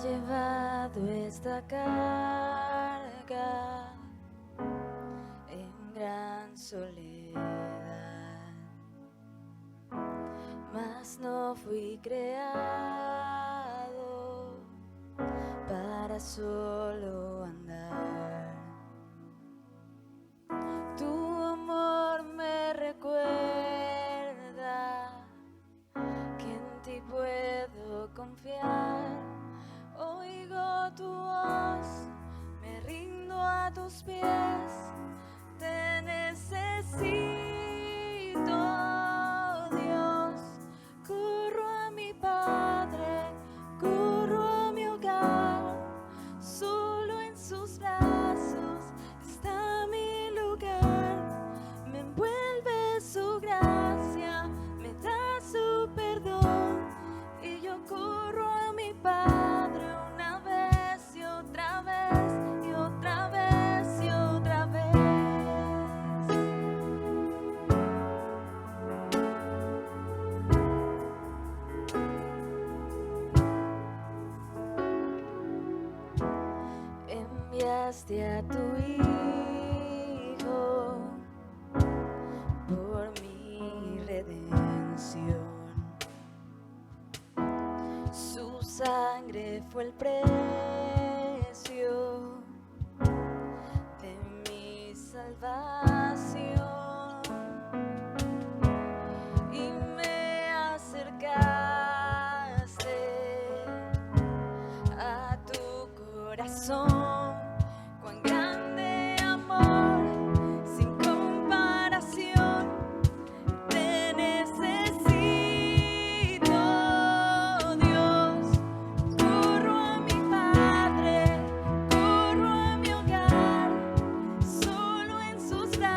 llevado esta carga en gran soledad, mas no fui creado para solo andar. Tu amor me recuerda que en ti puedo confiar. Oigo tu voz, me rindo a tus pies, te necesito, Dios. Corro a mi Padre, corro a mi hogar, solo en sus brazos está mi lugar. Me envuelve su gracia, me da su perdón, y yo corro a mi Padre una vez y otra vez y otra vez y otra vez. Enviaste a tu Hijo por mi redención. Su sangre fue el precio de mi salvación, y me acercaste a tu corazón. Cuán grande amor, sin comparación. Te necesito, Dios. Corro a mi Padre, corro a mi hogar, solo en sus brazos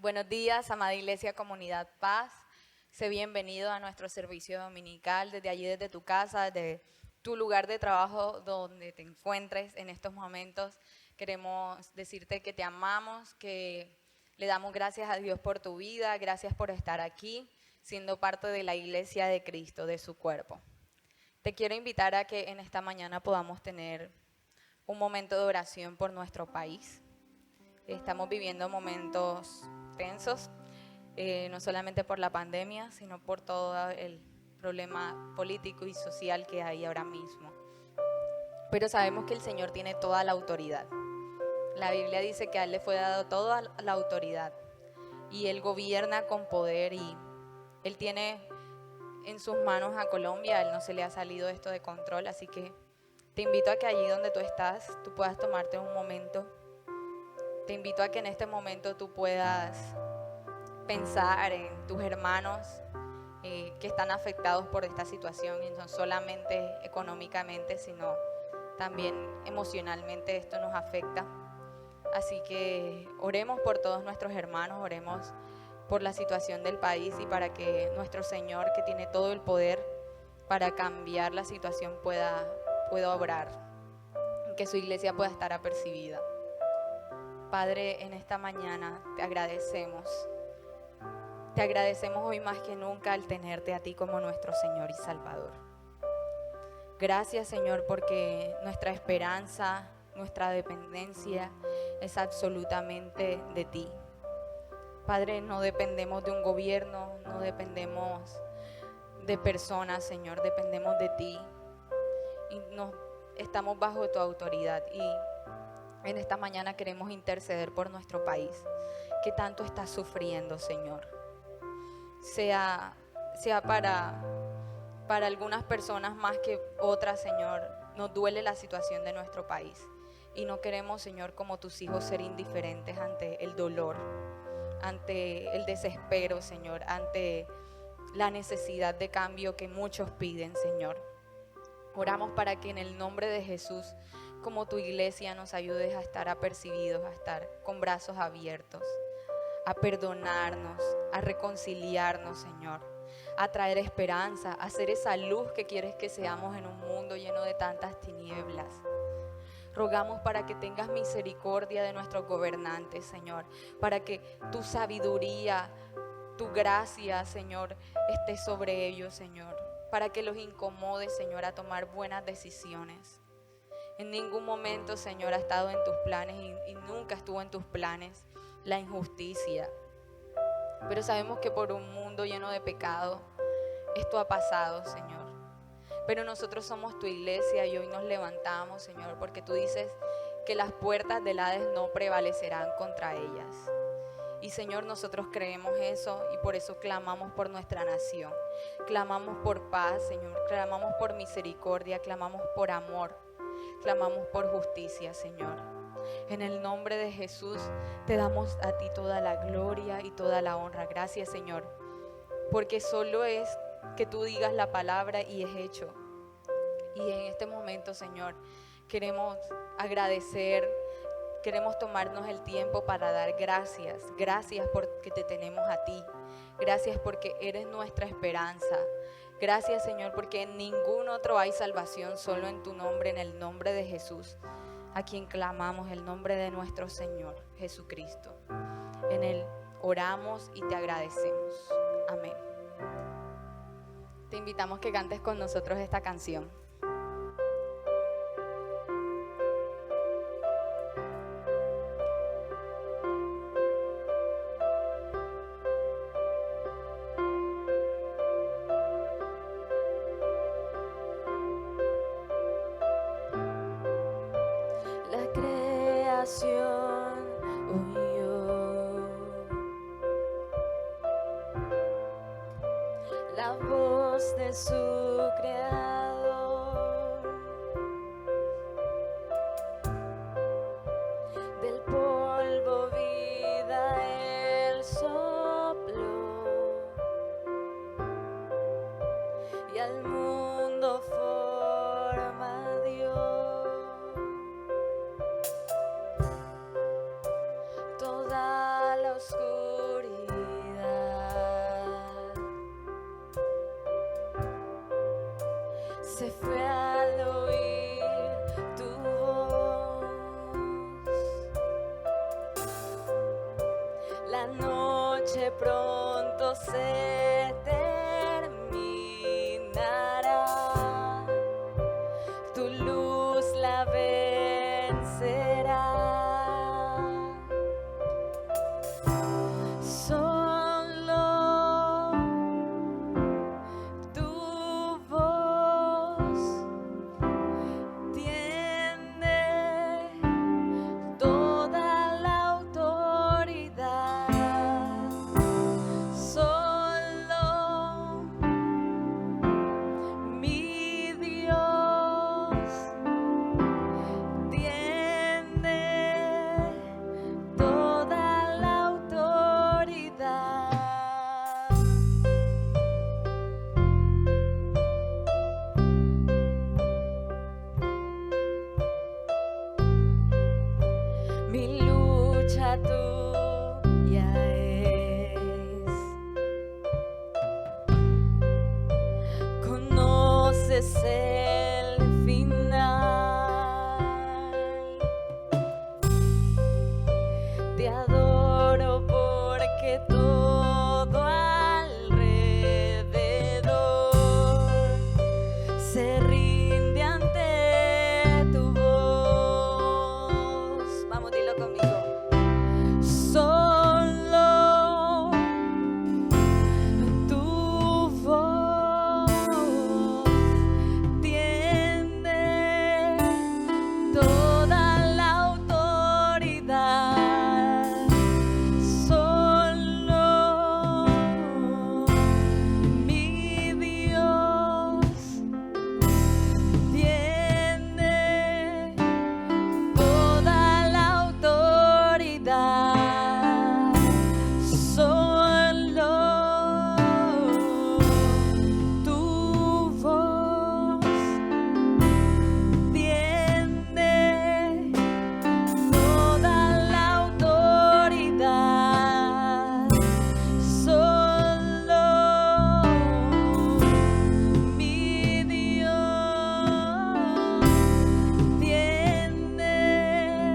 Buenos días, amada Iglesia Comunidad Paz. Sé bienvenido a nuestro servicio dominical desde allí, desde tu casa, desde tu lugar de trabajo donde te encuentres en estos momentos. Queremos decirte que te amamos, que le damos gracias a Dios por tu vida, gracias por estar aquí, siendo parte de la Iglesia de Cristo, de su cuerpo. Te quiero invitar a que en esta mañana podamos tener un momento de oración por nuestro país. Estamos viviendo momentos tensos, no solamente por la pandemia, sino por todo el problema político y social que hay ahora mismo. Pero sabemos que el Señor tiene toda la autoridad. La Biblia dice que a Él le fue dado toda la autoridad y Él gobierna con poder y Él tiene en sus manos a Colombia. A Él no se le ha salido esto de control, así que te invito a que allí donde tú estás, tú puedas tomarte un momento. Te invito a que en este momento tú puedas pensar en tus hermanos que están afectados por esta situación, y no solamente económicamente, sino también emocionalmente esto nos afecta. Así que oremos por todos nuestros hermanos, oremos por la situación del país y para que nuestro Señor, que tiene todo el poder para cambiar la situación, pueda obrar, que su iglesia pueda estar apercibida. Padre, en esta mañana te agradecemos hoy más que nunca al tenerte a ti como nuestro Señor y Salvador. Gracias, Señor, porque nuestra esperanza, nuestra dependencia es absolutamente de ti. Padre, no dependemos de un gobierno, no dependemos de personas, Señor, dependemos de ti y estamos bajo tu autoridad. Y en esta mañana queremos interceder por nuestro país, que tanto está sufriendo, Señor. Sea para algunas personas más que otras, Señor, nos duele la situación de nuestro país. Y no queremos, Señor, como tus hijos, ser indiferentes ante el dolor, ante el desespero, Señor, ante la necesidad de cambio que muchos piden, Señor. Oramos para que en el nombre de Jesús, como tu iglesia, nos ayudes a estar apercibidos, a estar con brazos abiertos, a perdonarnos, a reconciliarnos, Señor, a traer esperanza, a ser esa luz que quieres que seamos en un mundo lleno de tantas tinieblas. Rogamos para que tengas misericordia de nuestros gobernantes, Señor, para que tu sabiduría, tu gracia, Señor, esté sobre ellos, Señor, para que los incomodes, Señor, a tomar buenas decisiones. En ningún momento, Señor, ha estado en tus planes y nunca estuvo en tus planes la injusticia. Pero sabemos que por un mundo lleno de pecado, esto ha pasado, Señor. Pero nosotros somos tu iglesia y hoy nos levantamos, Señor, porque tú dices que las puertas del Hades no prevalecerán contra ellas. Y, Señor, nosotros creemos eso y por eso clamamos por nuestra nación. Clamamos por paz, Señor. Clamamos por misericordia, clamamos por amor. Clamamos por justicia, Señor. En el nombre de Jesús te damos a ti toda la gloria y toda la honra. Gracias, Señor, porque solo es que tú digas la palabra y es hecho. Y en este momento, Señor, queremos agradecer, queremos tomarnos el tiempo para dar gracias. Gracias porque te tenemos a ti. Gracias porque eres nuestra esperanza. Gracias, Señor, porque en ningún otro hay salvación, solo en tu nombre, en el nombre de Jesús, a quien clamamos, el nombre de nuestro Señor Jesucristo. En Él oramos y te agradecemos. Amén. Te invitamos que cantes con nosotros esta canción. La voz de su creador, del polvo vida él sopló y al mundo forma dio. noche pronto se terminará, tu luz la vencerá. Solo tu voz tiene toda la autoridad. Solo mi Dios tiene toda la autoridad. Mi lucha tuya es. Conoces el final. Te adoro porque todo alrededor se rinde ante tu voz. Vamos, dilo conmigo. Solo tu voz tiene toda la autoridad. Solo mi Dios tiene toda la autoridad. Solo tu voz tiene toda la autoridad. Solo mi Dios tiene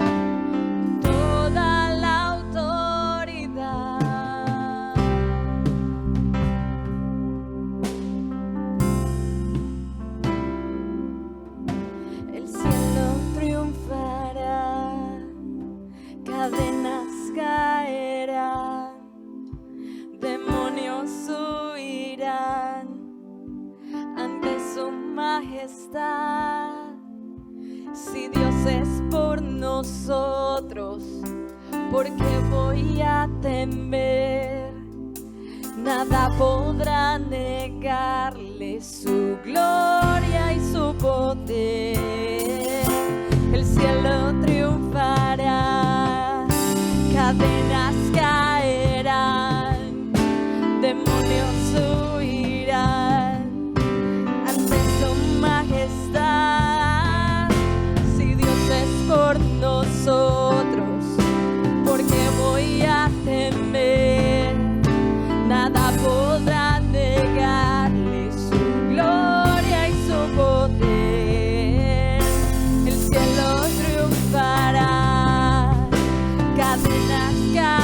toda la autoridad. El cielo triunfará, cadenas caerán, demonios huirán ante su majestad. Si Dios es por nosotros, ¿por qué voy a temer? Nada podrá negarle su gloria y su poder. El cielo triunfará, cadenas caerán, demonios huirán ante su majestad. Si Dios es por nosotros, ¿por qué voy a temer? Nada podrá negarle su gloria y su poder. El cielo triunfará, cadenas caerán.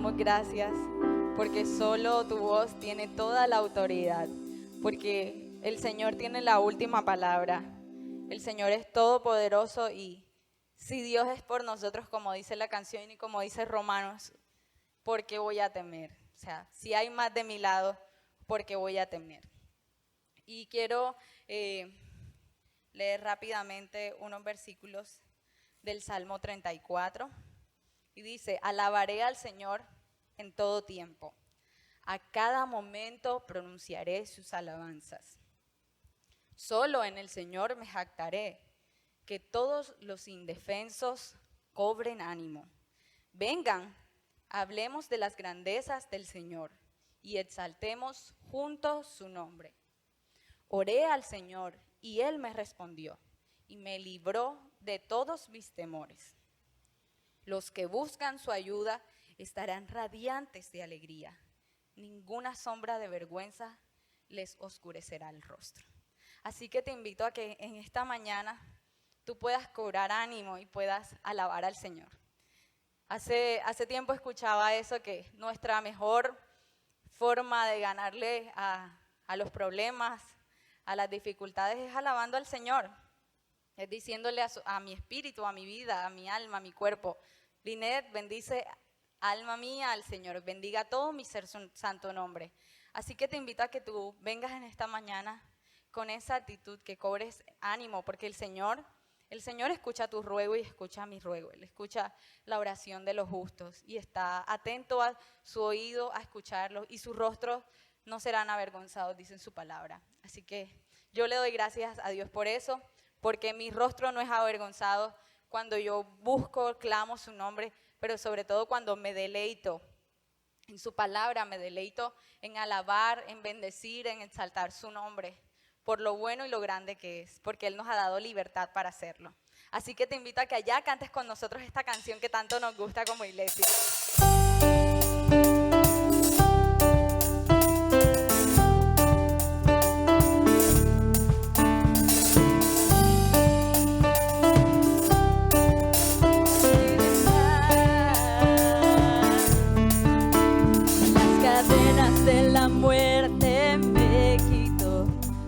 damos gracias porque solo tu voz tiene toda la autoridad, porque el Señor tiene la última palabra. El Señor es todopoderoso y si Dios es por nosotros, como dice la canción y como dice Romanos, ¿por qué voy a temer? O sea, si hay más de mi lado, ¿por qué voy a temer? Y quiero leer rápidamente unos versículos del Salmo 34. Y dice, alabaré al Señor en todo tiempo. A cada momento pronunciaré sus alabanzas. Solo en el Señor me jactaré. Que todos los indefensos cobren ánimo. Vengan, hablemos de las grandezas del Señor y exaltemos juntos su nombre. Oré al Señor y Él me respondió y me libró de todos mis temores. Los que buscan su ayuda estarán radiantes de alegría. Ninguna sombra de vergüenza les oscurecerá el rostro. Así que te invito a que en esta mañana tú puedas cobrar ánimo y puedas alabar al Señor. Hace tiempo escuchaba eso, que nuestra mejor forma de ganarle a los problemas, a las dificultades, es alabando al Señor. Es diciéndole a mi espíritu, a mi vida, a mi alma, a mi cuerpo, Linet, bendice alma mía al Señor, bendiga todo mi ser su santo nombre. Así que te invito a que tú vengas en esta mañana con esa actitud, que cobres ánimo, porque el Señor escucha tu ruego y escucha mi ruego. Él escucha la oración de los justos y está atento a su oído a escucharlo, y sus rostros no serán avergonzados, dice en su palabra. Así que yo le doy gracias a Dios por eso, porque mi rostro no es avergonzado cuando yo busco, clamo su nombre, pero sobre todo cuando me deleito en su palabra, me deleito en alabar, en bendecir, en exaltar su nombre, por lo bueno y lo grande que es, porque Él nos ha dado libertad para hacerlo. Así que te invito a que allá cantes con nosotros esta canción que tanto nos gusta como iglesia. Las cadenas de la muerte me quitó.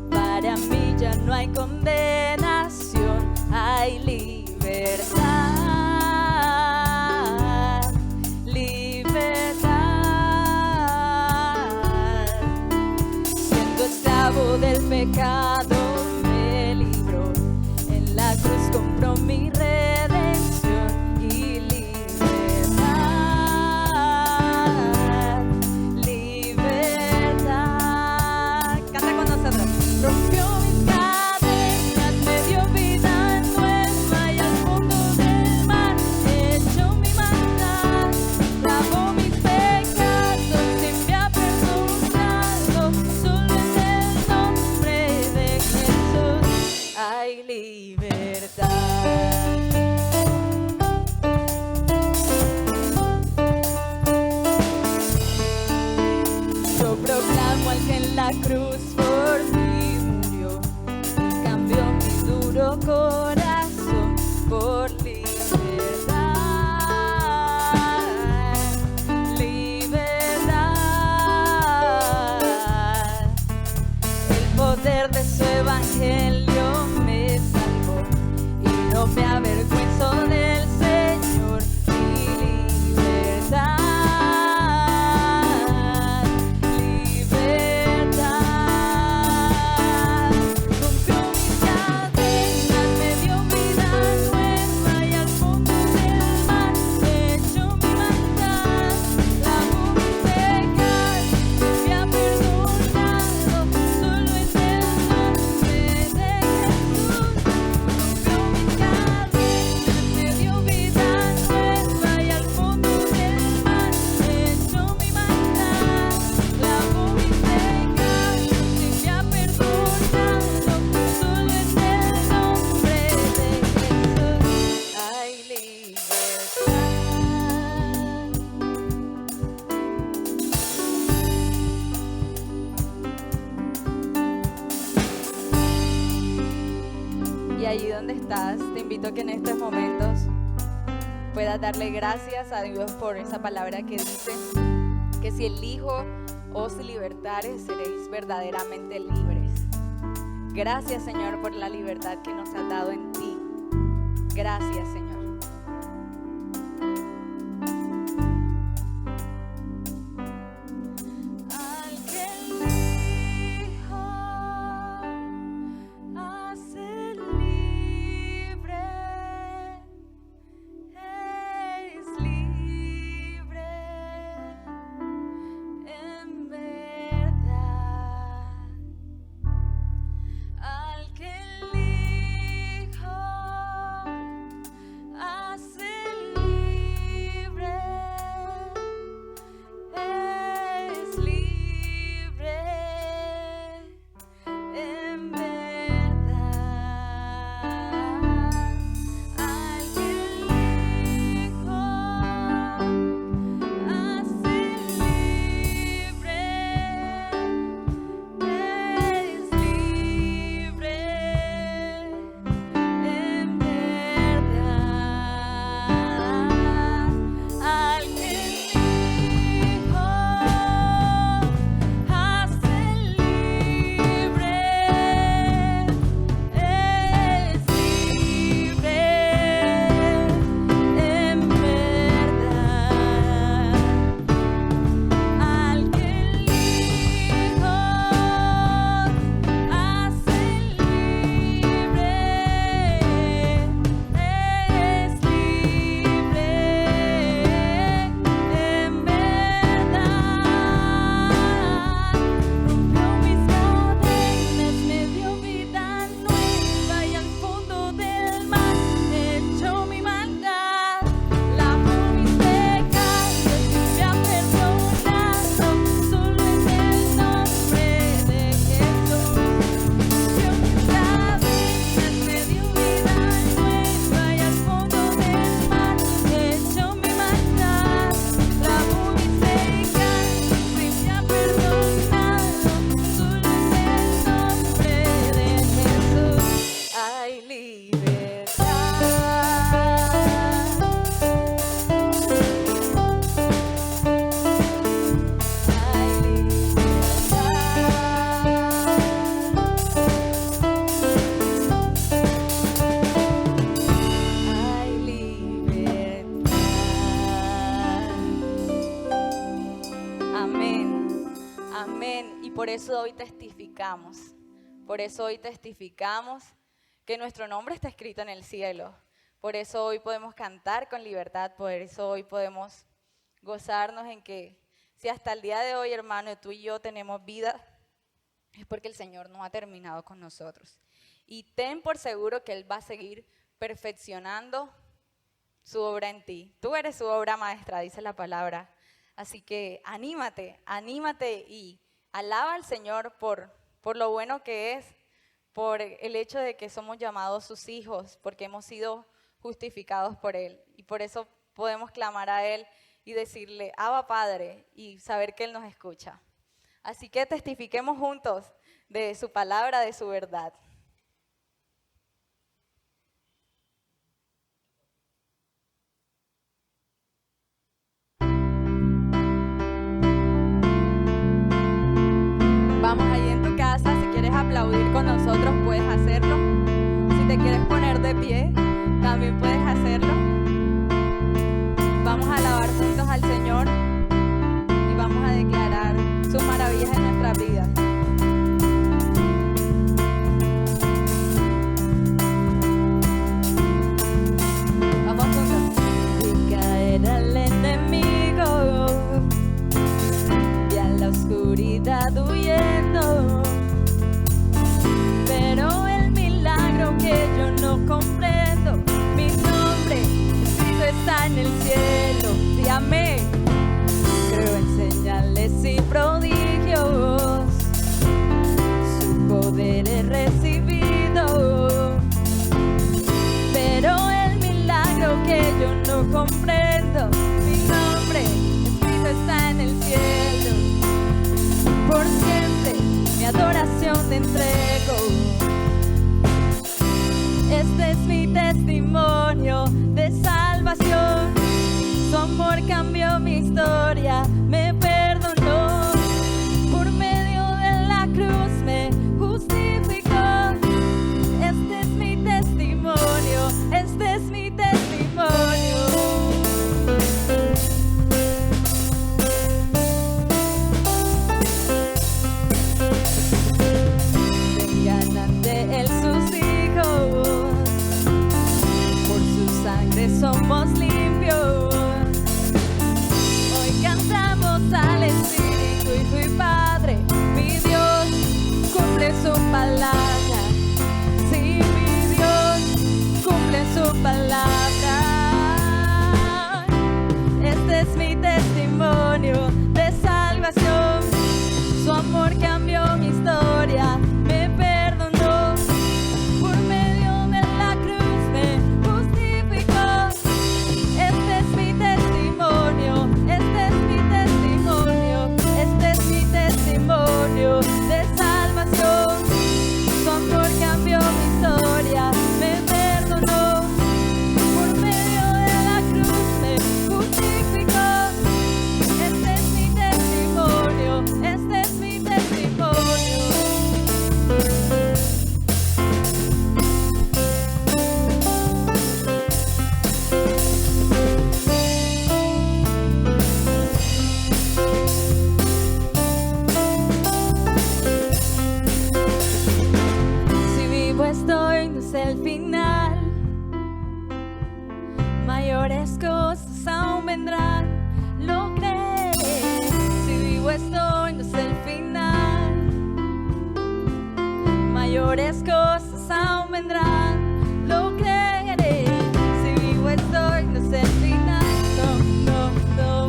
Para mí ya no hay condenación, hay libertad, libertad. Siendo esclavo del pecado me libró, en la cruz compró mi redención y libertad, libertad. Canta con nosotros. Rompió mis cadenas, me dio vida nueva y al fondo del mar echó mi maldad, lavó mis pecados y me ha perdonado. Solo en el nombre de Jesús hay libertad. Yo proclamo al que en la cruz por mí murió y cambió mi duro corazón por libertad, libertad. El poder de su evangelio me salvó y no me avergüenzo del Señor. Y libertad, libertad. Rompió mis cadenas, me dio vida nueva y al fondo del mar echó mi maldad, lavó mis pecados y me ha perdonado. Solo en el nombre de Jesús. Rompió mis cadenas, me dio vida nueva y al fondo del mar echó mi maldad, lavó mis pecados y me ha perdonado. Solo en el nombre de Jesús hay libertad. Y allí donde estás, te invito a que en estos momentos puedas darle gracias a Dios por esa palabra que dice que si el Hijo os libertares, seréis verdaderamente libres. Gracias, Señor, por la libertad que nos has dado en ti. Gracias, Señor. Por eso hoy testificamos que nuestro nombre está escrito en el cielo. Por eso hoy podemos cantar con libertad, por eso hoy podemos gozarnos en que si hasta el día de hoy, hermano, tú y yo tenemos vida, es porque el Señor no ha terminado con nosotros. Y ten por seguro que Él va a seguir perfeccionando su obra en ti. Tú eres su obra maestra, dice la palabra. Así que anímate y alaba al Señor por lo bueno que es, por el hecho de que somos llamados sus hijos, porque hemos sido justificados por Él. Y por eso podemos clamar a Él y decirle, Abba Padre, y saber que Él nos escucha. Así que testifiquemos juntos de su palabra, de su verdad. Vamos ahí en tu casa, si quieres aplaudir con nosotros puedes hacerlo. Si te quieres poner de pie, también puedes hacerlo. Vamos a alabar juntos al Señor y vamos a declarar sus maravillas en nuestras vidas. Vamos juntos. Y caerá el enemigo y a la oscuridad huyendo, pero el milagro que yo no comprendo, mi nombre escrito está en el cielo. Sí, amén. Creo en señales y prodigios, su poder he recibido, pero el milagro que yo no comprendo, mi nombre escrito está en el cielo. Por siempre mi adoración te entrego. Este es mi testimonio de salvación. sangre somos limpios. Hoy cantamos al Espíritu, Hijo y Padre. Mi Dios cumple su palabra. Sí, mi Dios cumple su palabra. Este es mi testimonio de salvación. Su amor cambió mi historia, me perdonó. Por medio de la cruz me justificó. Este es mi testimonio, este es mi testimonio, este es mi testimonio de salvación. Su amor cambió mi historia, me perdonó. Por medio de la cruz me justificó. Este es mi testimonio, este es mi testimonio. Si vivo estoy, no es el final. Mayores cosas aún vendrán, lo creeré. Si vivo estoy, no es el final. Mayores cosas aún vendrán, lo creeré. Si vivo estoy, no es el final. No, no, no.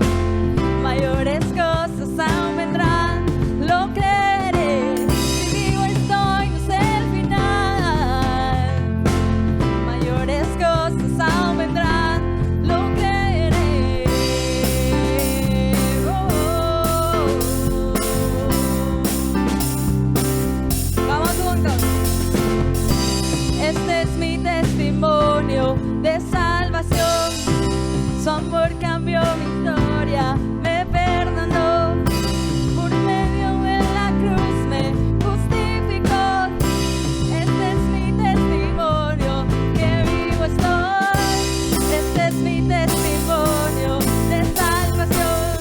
Mayores cosas aún vendrán, lo creeré. Si vivo estoy, no es el final. Mayores cosas aún vendrán, lo creeré. Vamos juntos. Este es mi testimonio de salvación. Su amor cambió mi historia, me perdonó. Por medio de la cruz me justificó. Este es mi testimonio, que vivo estoy. Este es mi testimonio de salvación.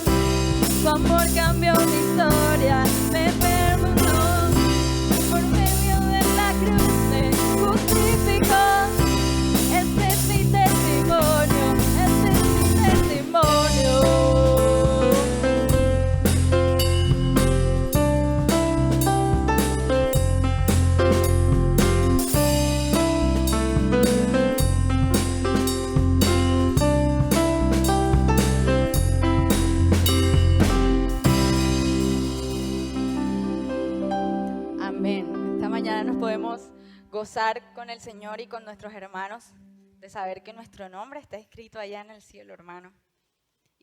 Su amor cambió mi historia, me perdonó. Por medio de la cruz me justificó. Este es mi testimonio, este es mi testimonio. Amén. Esta mañana nos podemos gozar con el Señor y con nuestros hermanos de saber que nuestro nombre está escrito allá en el cielo, hermano.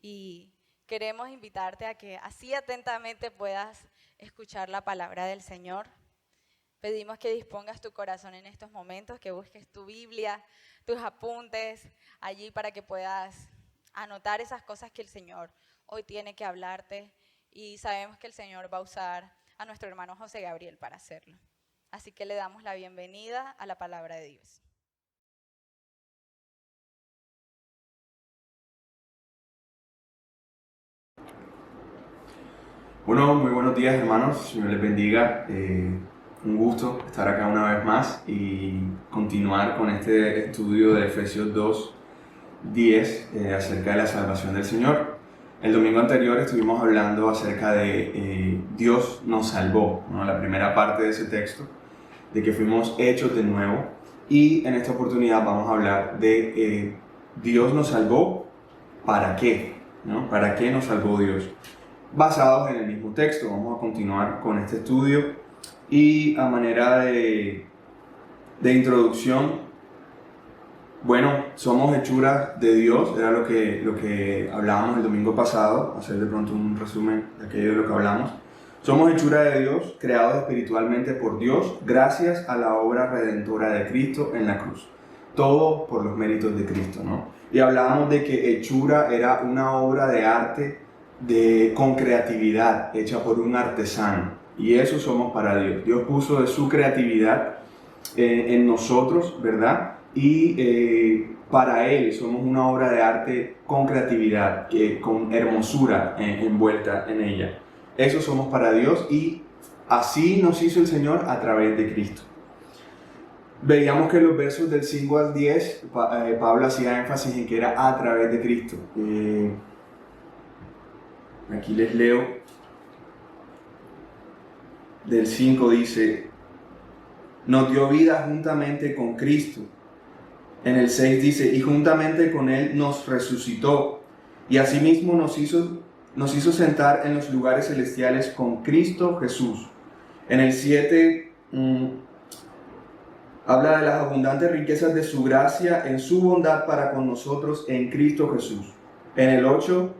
Y queremos invitarte a que así atentamente puedas escuchar la palabra del Señor. Pedimos que dispongas tu corazón en estos momentos, que busques tu Biblia, tus apuntes allí para que puedas anotar esas cosas que el Señor hoy tiene que hablarte. Y sabemos que el Señor va a usar a nuestro hermano José Gabriel para hacerlo. Así que le damos la bienvenida a la palabra de Dios. Bueno, muy buenos días, hermanos. Señor les bendiga. Un gusto estar acá una vez más y continuar con este estudio de Efesios 2:10 acerca de la salvación del Señor. El domingo anterior estuvimos hablando acerca de Dios nos salvó, ¿no? La primera parte de ese texto, de que fuimos hechos de nuevo. Y en esta oportunidad vamos a hablar de Dios nos salvó, ¿para qué? ¿No? ¿Para qué nos salvó Dios? Basados en el mismo texto, vamos a continuar con este estudio. Y a manera de introducción, bueno, somos hechuras de Dios, era lo que hablábamos el domingo pasado, hacer de pronto un resumen de aquello de lo que hablamos. Somos hechura de Dios, creados espiritualmente por Dios, gracias a la obra redentora de Cristo en la cruz. Todo por los méritos de Cristo, ¿no? Y hablábamos de que hechura era una obra de arte con creatividad, hecha por un artesano. Y eso somos para Dios. Dios puso de su creatividad en nosotros, ¿verdad? Y para Él somos una obra de arte con creatividad, con hermosura envuelta en ella. Eso somos para Dios y así nos hizo el Señor a través de Cristo. veíamos que los versos del 5 al 10, Pablo hacía énfasis en que era a través de Cristo. Aquí les leo. Del 5 dice, nos dio vida juntamente con Cristo. En el 6 dice, y juntamente con Él nos resucitó, y asimismo nos hizo sentar en los lugares celestiales con Cristo Jesús. En el 7 habla de las abundantes riquezas de su gracia en su bondad para con nosotros en Cristo Jesús. En el 8,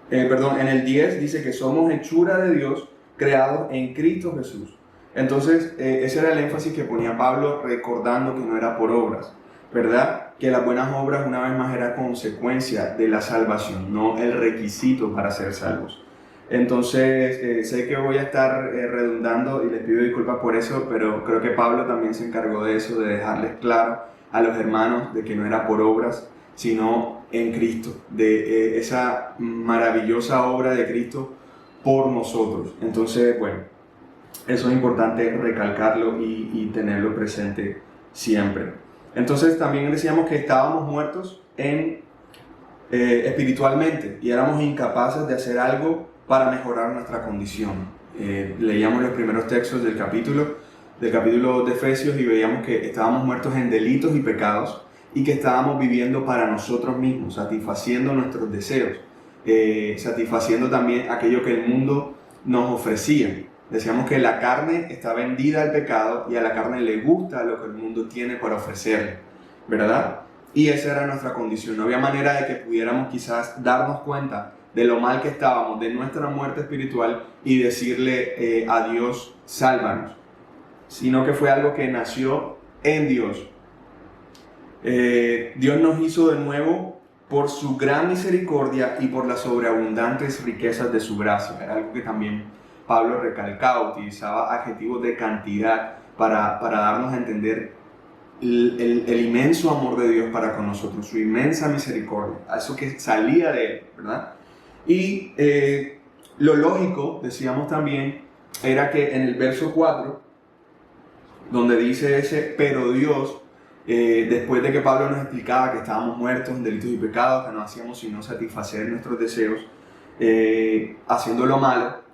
en el 10 dice que somos hechura de Dios, creados en Cristo Jesús. Entonces, ese era el énfasis que ponía Pablo, recordando que no era por obras, ¿verdad? Que las buenas obras, una vez más, era consecuencia de la salvación, no el requisito para ser salvos. Entonces, sé que voy a estar redundando y les pido disculpas por eso, pero creo que Pablo también se encargó de eso, de dejarles claro a los hermanos de que no era por obras, sino en Cristo, de esa maravillosa obra de Cristo por nosotros. Entonces, bueno, eso es importante recalcarlo y tenerlo presente siempre. Entonces también decíamos que estábamos muertos espiritualmente y éramos incapaces de hacer algo para mejorar nuestra condición. Leíamos los primeros textos del capítulo de Efesios y veíamos que estábamos muertos en delitos y pecados y que estábamos viviendo para nosotros mismos, satisfaciendo nuestros deseos, satisfaciendo también aquello que el mundo nos ofrecía. Decíamos que la carne está vendida al pecado y a la carne le gusta lo que el mundo tiene para ofrecerle, ¿verdad? Y esa era nuestra condición. No había manera de que pudiéramos quizás darnos cuenta de lo mal que estábamos, de nuestra muerte espiritual y decirle a Dios, sálvanos, sino que fue algo que nació en Dios. Dios nos hizo de nuevo por su gran misericordia y por las sobreabundantes riquezas de su gracia. Era algo que también Pablo recalcaba, utilizaba adjetivos de cantidad para darnos a entender el inmenso amor de Dios para con nosotros, su inmensa misericordia, eso que salía de Él, ¿verdad? Y lo lógico, decíamos también, era que en el verso 4, donde dice ese, pero Dios, después de que Pablo nos explicaba que estábamos muertos en delitos y pecados, que no hacíamos sino satisfacer nuestros deseos, haciendo lo malo,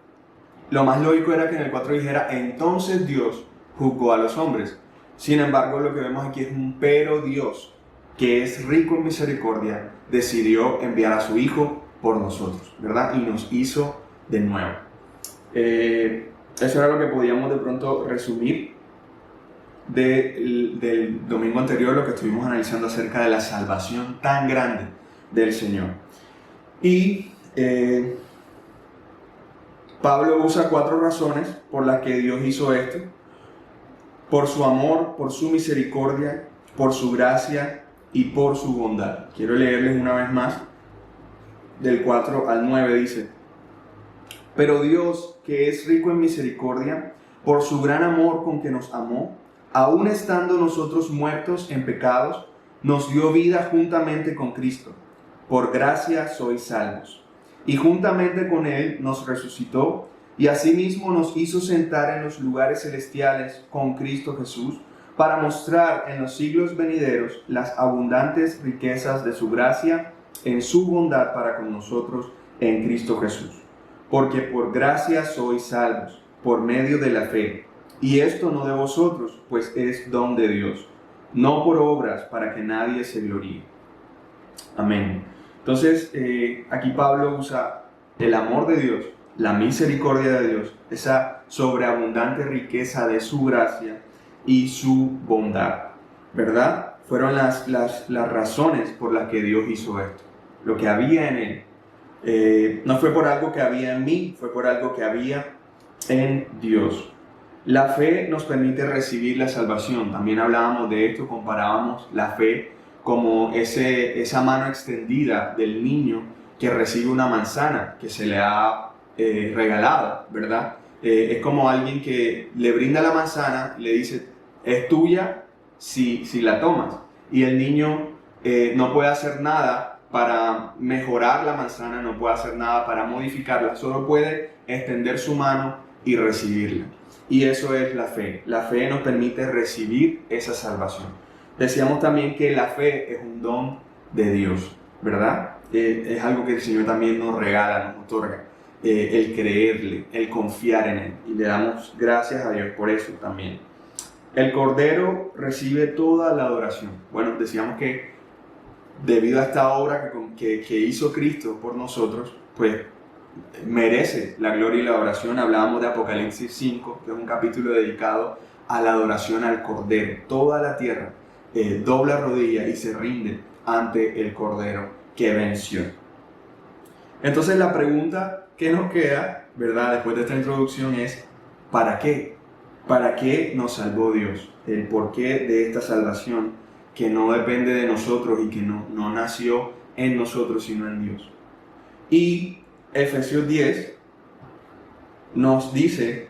lo más lógico era que en el 4 dijera, entonces Dios juzgó a los hombres. Sin embargo, lo que vemos aquí es un pero Dios, que es rico en misericordia, decidió enviar a su Hijo por nosotros, ¿verdad? Y nos hizo de nuevo. Eso era lo que podíamos de pronto resumir del domingo anterior, lo que estuvimos analizando acerca de la salvación tan grande del Señor. Y Pablo usa 4 razones por las que Dios hizo esto: por su amor, por su misericordia, por su gracia y por su bondad. Quiero leerles una vez más, del 4 al 9 dice: pero Dios, que es rico en misericordia, por su gran amor con que nos amó, aun estando nosotros muertos en pecados, nos dio vida juntamente con Cristo. Por gracia sois salvos. Y juntamente con Él nos resucitó, y asimismo nos hizo sentar en los lugares celestiales con Cristo Jesús, para mostrar en los siglos venideros las abundantes riquezas de su gracia en su bondad para con nosotros en Cristo Jesús. Porque por gracia sois salvos, por medio de la fe. Y esto no de vosotros, pues es don de Dios, no por obras, para que nadie se gloríe. Amén. Entonces, aquí Pablo usa el amor de Dios, la misericordia de Dios, esa sobreabundante riqueza de su gracia y su bondad, ¿verdad? Fueron las razones por las que Dios hizo esto. Lo que había en Él. No fue por algo que había en mí, fue por algo que había en Dios. La fe nos permite recibir la salvación. También hablábamos de esto, comparábamos la fe como esa mano extendida del niño que recibe una manzana que se le ha regalado, ¿verdad? Es como alguien que le brinda la manzana y le dice, es tuya si la tomas. Y el niño no puede hacer nada para mejorar la manzana, no puede hacer nada para modificarla, solo puede extender su mano y recibirla. Y eso es la fe. La fe nos permite recibir esa salvación. Decíamos también que la fe es un don de Dios, ¿verdad? Es algo que el Señor también nos regala, nos otorga. El creerle, el confiar en Él. Y le damos gracias a Dios por eso también. El Cordero recibe toda la adoración. Bueno, decíamos que debido a esta obra que hizo Cristo por nosotros, pues merece la gloria y la adoración. Hablábamos de Apocalipsis 5, que es un capítulo dedicado a la adoración al Cordero. Toda la tierra dobla rodilla y se rinde ante el Cordero que venció. Entonces la pregunta que nos queda, ¿verdad?, después de esta introducción es, ¿para qué? ¿Para qué nos salvó Dios? El porqué de esta salvación que no depende de nosotros y que no nació en nosotros, sino en Dios. Y Efesios 10 nos dice,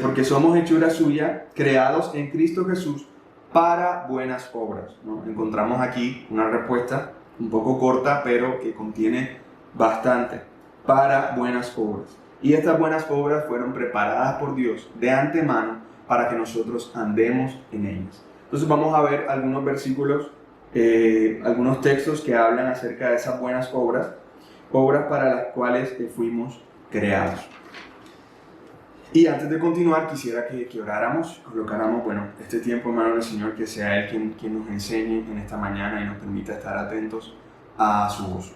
porque somos hechura suya, creados en Cristo Jesús para buenas obras, ¿no? Encontramos aquí una respuesta un poco corta, pero que contiene bastante. Para buenas obras. Y estas buenas obras fueron preparadas por Dios de antemano para que nosotros andemos en ellas. Entonces vamos a ver algunos versículos, algunos textos que hablan acerca de esas buenas obras, obras para las cuales fuimos creados. Y antes de continuar, quisiera que oráramos, colocáramos, este tiempo en manos del Señor, que sea Él quien nos enseñe en esta mañana y nos permita estar atentos a su voz.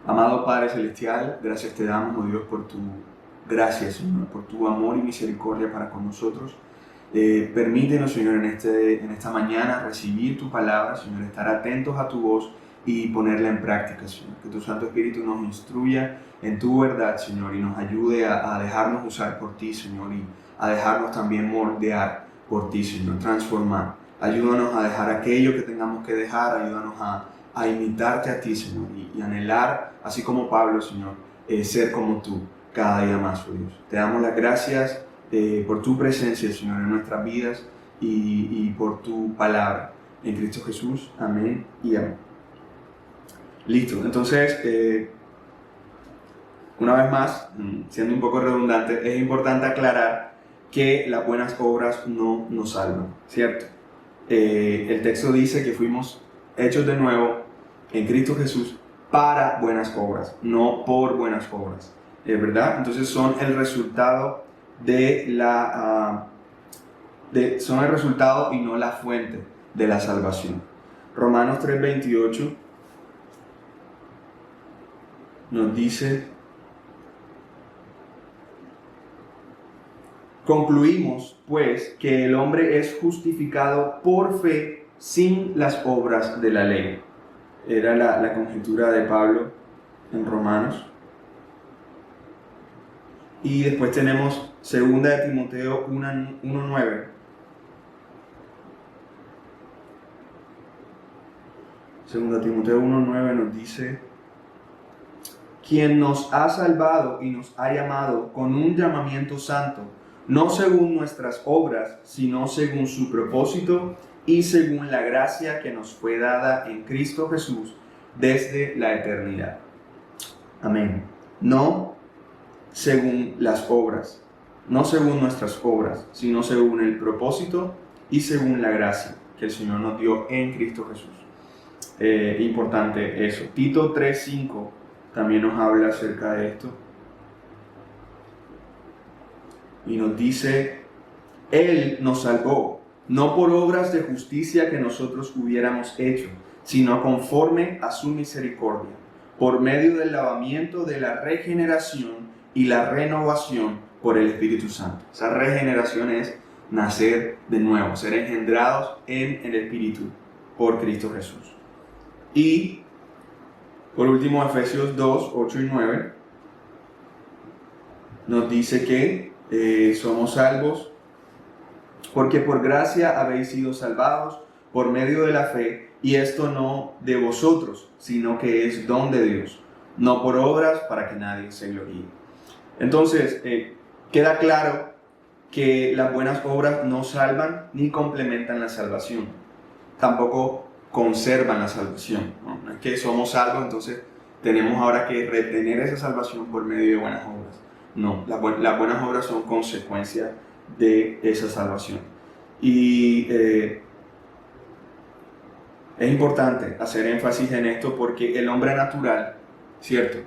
Amado Padre Celestial, gracias te damos, oh Dios, por tu gracia, Señor, por tu amor y misericordia para con nosotros. Permítenos, Señor, en esta mañana recibir tu palabra, Señor, estar atentos a tu voz y ponerla en práctica, Señor. Que tu Santo Espíritu nos instruya en tu verdad, Señor, y nos ayude a dejarnos usar por ti, Señor, y a dejarnos también moldear por ti, Señor, transformar. Ayúdanos a dejar aquello que tengamos que dejar, ayúdanos a imitarte a ti, Señor, y anhelar, así como Pablo, Señor, ser como tú cada día más, oh Dios. Te damos las gracias por tu presencia, Señor, en nuestras vidas y por tu palabra. En Cristo Jesús, amén y amén. Listo, entonces, una vez más, siendo un poco redundante, es importante aclarar que las buenas obras no nos salvan, ¿cierto? El texto dice que fuimos hechos de nuevo en Cristo Jesús para buenas obras, no por buenas obras, ¿verdad? Entonces son el resultado son el resultado y no la fuente de la salvación. Romanos 3:28 nos dice: concluimos, pues, que el hombre es justificado por fe sin las obras de la ley. Era la conjetura de Pablo en Romanos. Y después tenemos 2 de Timoteo 1:9. 2 Timoteo 1:9 nos dice: quien nos ha salvado y nos ha llamado con un llamamiento santo, no según nuestras obras, sino según su propósito y según la gracia que nos fue dada en Cristo Jesús desde la eternidad. Amén. No según las obras, no según nuestras obras, sino según el propósito y según la gracia que el Señor nos dio en Cristo Jesús. Importante eso. Tito 3:5 también nos habla acerca de esto. Y nos dice: Él nos salvó, no por obras de justicia que nosotros hubiéramos hecho, sino conforme a su misericordia, por medio del lavamiento de la regeneración y la renovación por el Espíritu Santo. Esa regeneración es nacer de nuevo, ser engendrados en el Espíritu por Cristo Jesús. Y por último, Efesios 2:8-9 nos dice que somos salvos porque por gracia habéis sido salvados por medio de la fe, y esto no de vosotros, sino que es don de Dios, no por obras para que nadie se gloríe. Entonces, queda claro que las buenas obras no salvan ni complementan la salvación, tampoco conservan la salvación, ¿no? No es que somos salvos, entonces tenemos ahora que retener esa salvación por medio de buenas obras. No, las buenas obras son consecuencia de esa salvación. Y es importante hacer énfasis en esto porque el hombre natural, ¿cierto?,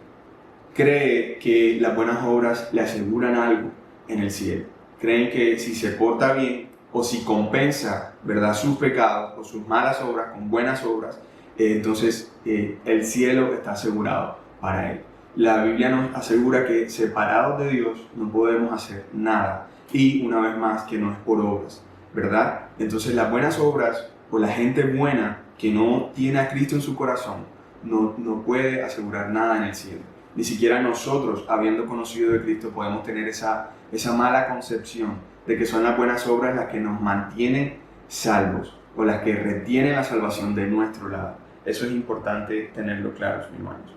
cree que las buenas obras le aseguran algo en el cielo. Creen que si se porta bien o si compensa, ¿verdad?, sus pecados o sus malas obras con buenas obras, entonces el cielo está asegurado para él. La Biblia nos asegura que separados de Dios no podemos hacer nada, y una vez más que no es por obras, ¿verdad? Entonces las buenas obras o la gente buena que no tiene a Cristo en su corazón no puede asegurar nada en el cielo. Ni siquiera nosotros, habiendo conocido de Cristo, podemos tener esa mala concepción de que son las buenas obras las que nos mantienen salvos o las que retienen la salvación de nuestro lado. Eso es importante tenerlo claro, mis hermanos.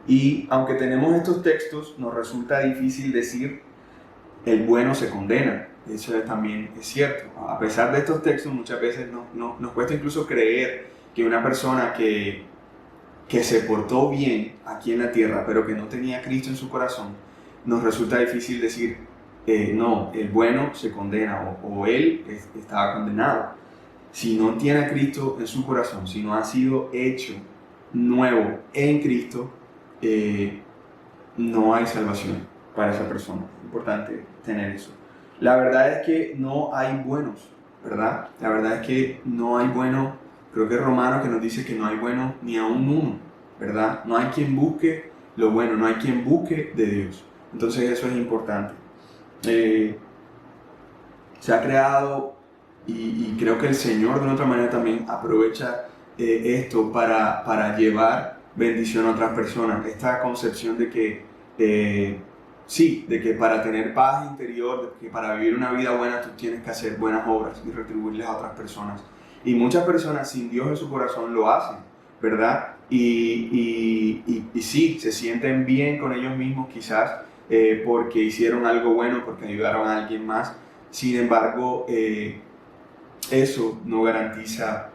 Y aunque tenemos estos textos, nos resulta difícil decir el bueno se condena. Eso también es cierto. A pesar de estos textos, muchas veces nos cuesta incluso creer que una persona que se portó bien aquí en la tierra, pero que no tenía a Cristo en su corazón, nos resulta difícil decir, no, el bueno se condena o él estaba condenado. Si no tiene a Cristo en su corazón, si no ha sido hecho nuevo en Cristo, no hay salvación para esa persona. Es importante tener eso. La verdad es que no hay buenos, ¿verdad? La verdad es que no hay bueno. Creo que es Romanos que nos dice que no hay bueno ni aún uno, ¿verdad? No hay quien busque lo bueno, no hay quien busque de Dios. Entonces eso es importante. Se ha creado, y creo que el Señor de una otra manera también aprovecha esto para llevar bendición a otras personas. Esta concepción de que de que para tener paz interior, de que para vivir una vida buena tú tienes que hacer buenas obras y retribuirles a otras personas. Y muchas personas sin Dios en su corazón lo hacen, ¿verdad? Y sí, se sienten bien con ellos mismos quizás porque hicieron algo bueno, porque ayudaron a alguien más. Sin embargo, eso no garantiza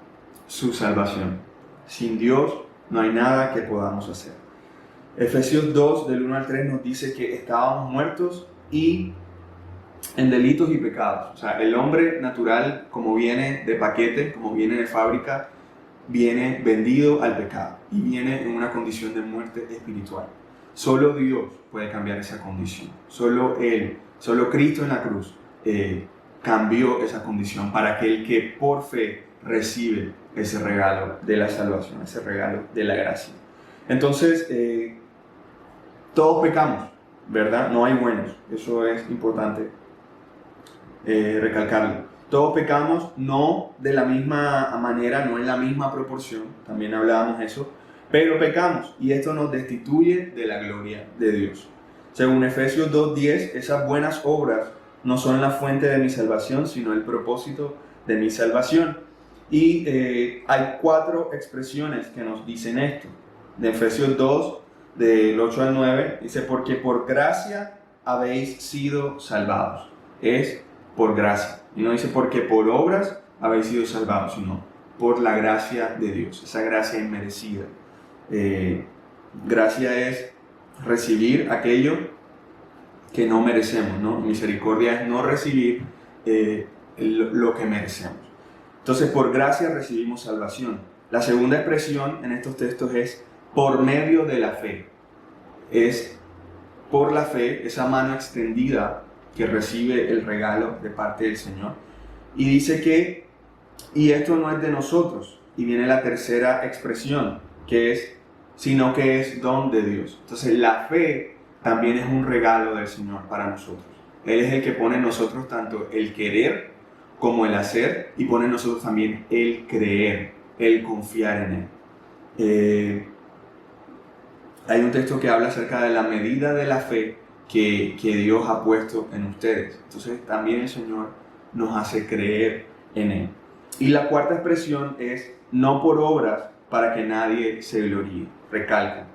su salvación. Sin Dios no hay nada que podamos hacer. Efesios 2, del 1 al 3 nos dice que estábamos muertos y en delitos y pecados. O sea, el hombre natural, como viene de paquete, como viene de fábrica, viene vendido al pecado y viene en una condición de muerte espiritual. Solo Dios puede cambiar esa condición. Solo Él, solo Cristo en la cruz cambió esa condición para aquel que por fe recibe ese regalo de la salvación, ese regalo de la gracia. Entonces, todos pecamos, ¿verdad? No hay buenos. Eso es importante recalcarlo. Todos pecamos, no de la misma manera, no en la misma proporción, también hablábamos eso, pero pecamos y esto nos destituye de la gloria de Dios. Según Efesios 2:10, esas buenas obras no son la fuente de mi salvación, sino el propósito de mi salvación. Y hay 4 expresiones que nos dicen esto. De Efesios 2, del 8 al 9, dice, porque por gracia habéis sido salvados. Es por gracia. Y no dice porque por obras habéis sido salvados, sino por la gracia de Dios, esa gracia inmerecida. Gracia es recibir aquello que no merecemos, ¿no? Misericordia es no recibir lo que merecemos. Entonces, por gracia recibimos salvación. La segunda expresión en estos textos es por medio de la fe. Es por la fe, esa mano extendida que recibe el regalo de parte del Señor. Y dice que, y esto no es de nosotros. Y viene la tercera expresión, que es, sino que es don de Dios. Entonces la fe también es un regalo del Señor para nosotros. Él es el que pone en nosotros tanto el querer como el hacer, y pone en nosotros también el creer, el confiar en Él. Hay un texto que habla acerca de la medida de la fe que Dios ha puesto en ustedes. Entonces también el Señor nos hace creer en Él. Y la cuarta expresión es no por obras para que nadie se gloríe. Recalca.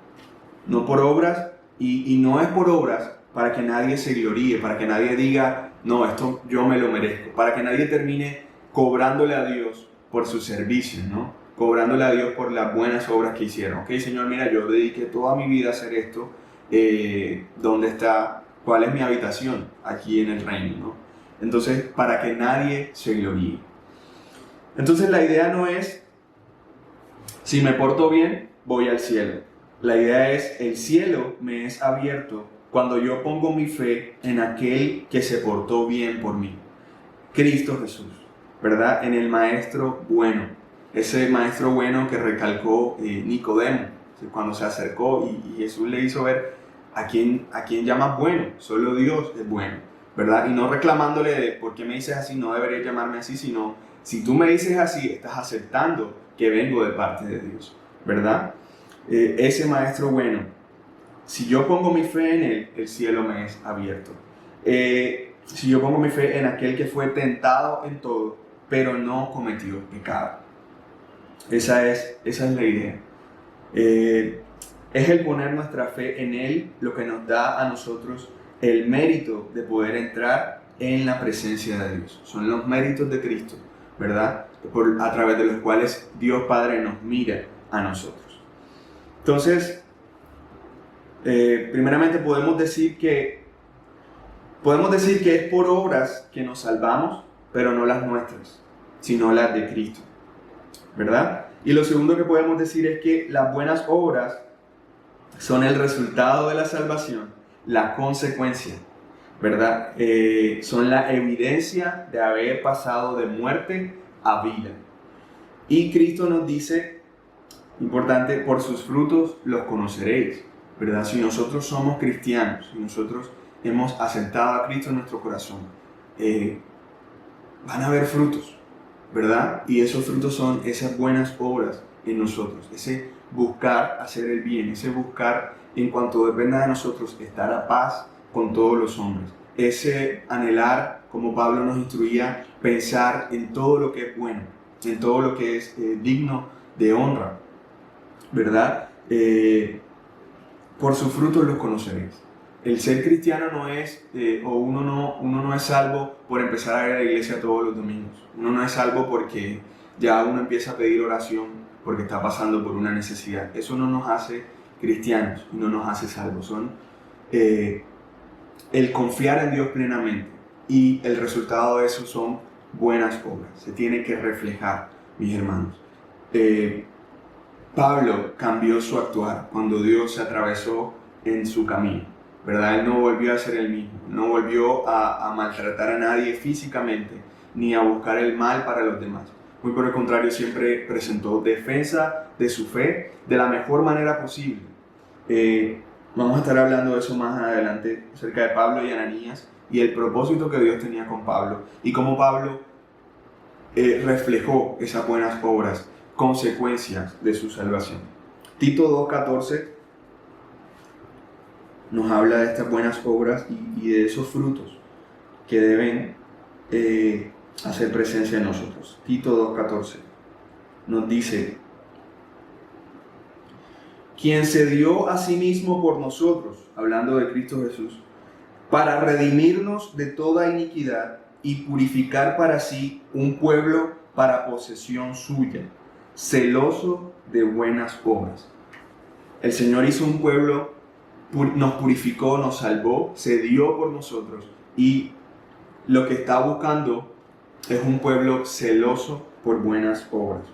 No por obras, y no es por obras para que nadie se gloríe, para que nadie diga, no, esto yo me lo merezco. Para que nadie termine cobrándole a Dios por sus servicios, ¿no? Cobrándole a Dios por las buenas obras que hicieron. Ok, Señor, mira, yo dediqué toda mi vida a hacer esto, dónde está, cuál es mi habitación aquí en el reino, ¿no? Entonces, para que nadie se gloríe. Entonces, la idea no es, si me porto bien, voy al cielo. La idea es, el cielo me es abierto cuando yo pongo mi fe en aquel que se portó bien por mí, Cristo Jesús, ¿verdad? En el maestro bueno, ese maestro bueno que recalcó Nicodemo, cuando se acercó y Jesús le hizo ver a quién llamas bueno, solo Dios es bueno, ¿verdad? Y no reclamándole de por qué me dices así, no deberías llamarme así, sino si tú me dices así, estás aceptando que vengo de parte de Dios, ¿verdad? Ese maestro bueno, si yo pongo mi fe en él, el cielo me es abierto. Si yo pongo mi fe en aquel que fue tentado en todo, pero no cometió pecado. Esa es la idea. Es el poner nuestra fe en él lo que nos da a nosotros el mérito de poder entrar en la presencia de Dios. Son los méritos de Cristo, ¿verdad? A través de los cuales Dios Padre nos mira a nosotros. Entonces, primeramente podemos decir que es por obras que nos salvamos, pero no las nuestras, sino las de Cristo, ¿verdad? Y lo segundo que podemos decir es que las buenas obras son el resultado de la salvación, la consecuencia, ¿verdad? Son la evidencia de haber pasado de muerte a vida. Y Cristo nos dice, importante, por sus frutos los conoceréis, ¿verdad? Si nosotros somos cristianos, si nosotros hemos aceptado a Cristo en nuestro corazón, van a haber frutos, ¿verdad? Y esos frutos son esas buenas obras en nosotros, ese buscar hacer el bien, ese buscar, en cuanto dependa de nosotros, estar a paz con todos los hombres, ese anhelar, como Pablo nos instruía, pensar en todo lo que es bueno, en todo lo que es digno de honra, ¿verdad? Por sus frutos los conoceréis. El ser cristiano no es, uno no es salvo por empezar a ir a la iglesia todos los domingos. Uno no es salvo porque ya uno empieza a pedir oración porque está pasando por una necesidad. Eso no nos hace cristianos, no nos hace salvos. Son el confiar en Dios plenamente, y el resultado de eso son buenas obras. Se tiene que reflejar, mis hermanos. Pablo cambió su actuar cuando Dios se atravesó en su camino, ¿verdad? Él no volvió a ser el mismo, no volvió a maltratar a nadie físicamente, ni a buscar el mal para los demás. Muy por el contrario, siempre presentó defensa de su fe de la mejor manera posible. Vamos a estar hablando de eso más adelante, acerca de Pablo y Ananías, y el propósito que Dios tenía con Pablo, y cómo Pablo reflejó esas buenas obras, consecuencias de su salvación. Tito 2:14 nos habla de estas buenas obras y de esos frutos que deben hacer presencia en nosotros. Tito 2:14 nos dice: quien se dio a sí mismo por nosotros, hablando de Cristo Jesús, para redimirnos de toda iniquidad y purificar para sí un pueblo para posesión suya, celoso de buenas obras. El Señor hizo un pueblo, nos purificó, nos salvó, se dio por nosotros, y lo que está buscando es un pueblo celoso por buenas obras.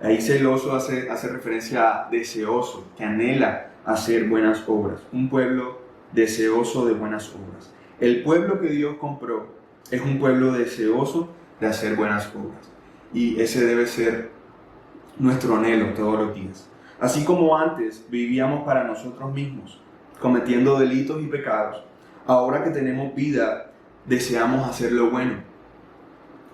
Ahí celoso hace referencia a deseoso, que anhela hacer buenas obras. Un pueblo deseoso de buenas obras. El pueblo que Dios compró es un pueblo deseoso de hacer buenas obras. Y ese debe ser nuestro anhelo todos los días. Así como antes vivíamos para nosotros mismos, cometiendo delitos y pecados, ahora que tenemos vida, deseamos hacer lo bueno,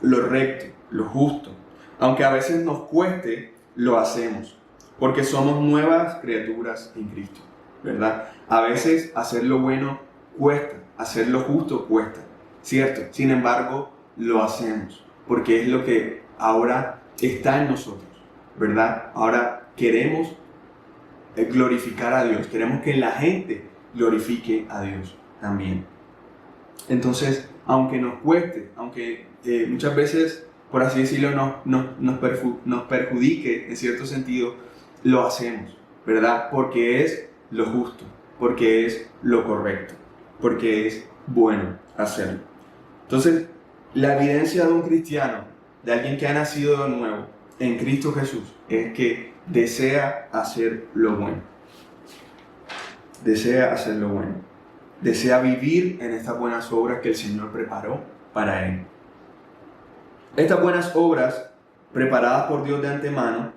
lo recto, lo justo. Aunque a veces nos cueste, lo hacemos, porque somos nuevas criaturas en Cristo, ¿verdad? A veces hacer lo bueno cuesta, hacer lo justo cuesta, ¿cierto? Sin embargo, lo hacemos, porque es lo que ahora está en nosotros, ¿verdad? Ahora queremos glorificar a Dios, queremos que la gente glorifique a Dios también. Entonces, aunque nos cueste, aunque muchas veces, por así decirlo, nos perjudique en cierto sentido, lo hacemos, ¿verdad? Porque es lo justo, porque es lo correcto, porque es bueno hacerlo. Entonces, la evidencia de un cristiano, de alguien que ha nacido de nuevo en Cristo Jesús, es que desea hacer lo bueno. Desea hacer lo bueno. Desea vivir en estas buenas obras que el Señor preparó para él. Estas buenas obras preparadas por Dios de antemano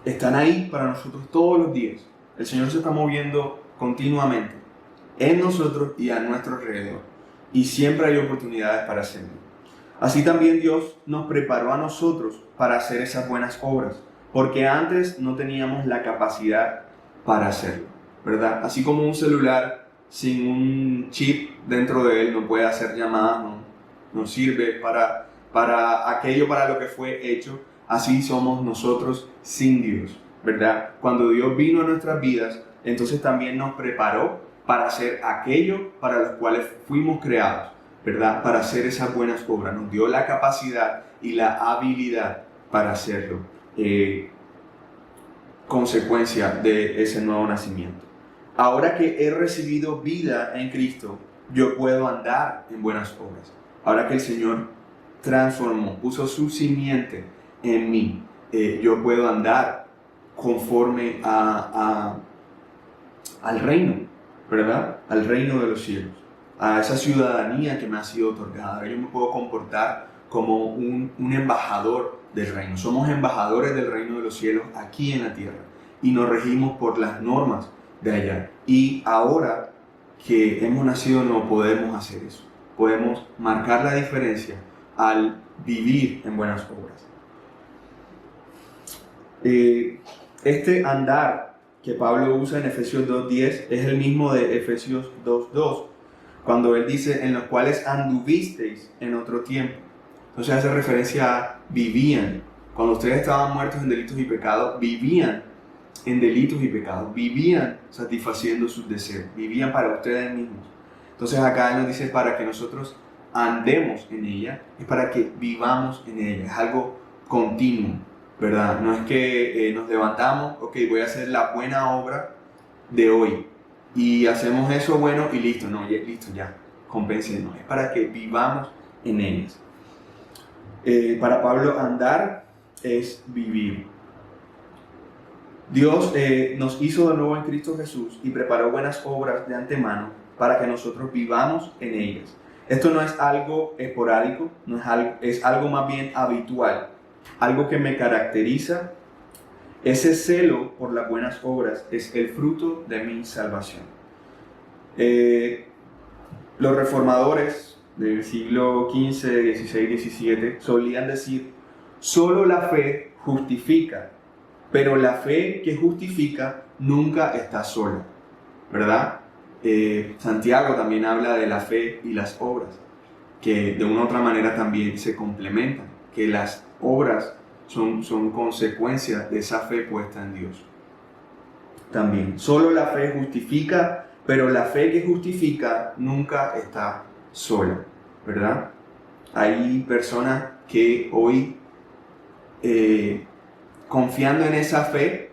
están ahí para nosotros todos los días. El Señor se está moviendo continuamente en nosotros y a nuestro alrededor. Y siempre hay oportunidades para hacerlo. Así también Dios nos preparó a nosotros para hacer esas buenas obras, porque antes no teníamos la capacidad para hacerlo, ¿verdad? Así como un celular sin un chip dentro de él no puede hacer llamadas, no sirve para aquello para lo que fue hecho, así somos nosotros sin Dios, ¿verdad? Cuando Dios vino a nuestras vidas, entonces también nos preparó para hacer aquello para los cuales fuimos creados, ¿verdad? Para hacer esas buenas obras. Nos dio la capacidad y la habilidad para hacerlo. Consecuencia de ese nuevo nacimiento. Ahora que he recibido vida en Cristo, yo puedo andar en buenas obras. Ahora que el Señor transformó, puso su simiente en mí, yo puedo andar conforme al reino, ¿verdad? Al reino de los cielos, a esa ciudadanía que me ha sido otorgada. Yo me puedo comportar como un embajador del reino. Somos embajadores del reino de los cielos aquí en la tierra y nos regimos por las normas de allá. Y ahora que hemos nacido no podemos hacer eso. Podemos marcar la diferencia al vivir en buenas obras. Este andar que Pablo usa en Efesios 2:10 es el mismo de Efesios 2:2, cuando él dice en los cuales anduvisteis en otro tiempo. Entonces hace referencia a vivían. Cuando ustedes estaban muertos en delitos y pecados, vivían en delitos y pecados, vivían satisfaciendo sus deseos, vivían para ustedes mismos. Entonces acá él nos dice para que nosotros andemos en ella, es para que vivamos en ella, es algo continuo, ¿verdad? No es que nos levantamos, ok, voy a hacer la buena obra de hoy y hacemos eso bueno y listo, no, ya, compénsenos, es para que vivamos en ellas. Para Pablo andar es vivir. Dios nos hizo de nuevo en Cristo Jesús y preparó buenas obras de antemano para que nosotros vivamos en ellas. Esto no es algo esporádico, es algo más bien habitual, algo que me caracteriza. Ese celo por las buenas obras es el fruto de mi salvación. Los reformadores del siglo XV, XVI, XVII solían decir: solo la fe justifica, pero la fe que justifica nunca está sola, ¿verdad? Santiago también habla de la fe y las obras, que de una u otra manera también se complementan, que las obras son consecuencias de esa fe puesta en Dios. También, solo la fe justifica, pero la fe que justifica nunca está sola, ¿verdad? Hay personas que hoy, confiando en esa fe,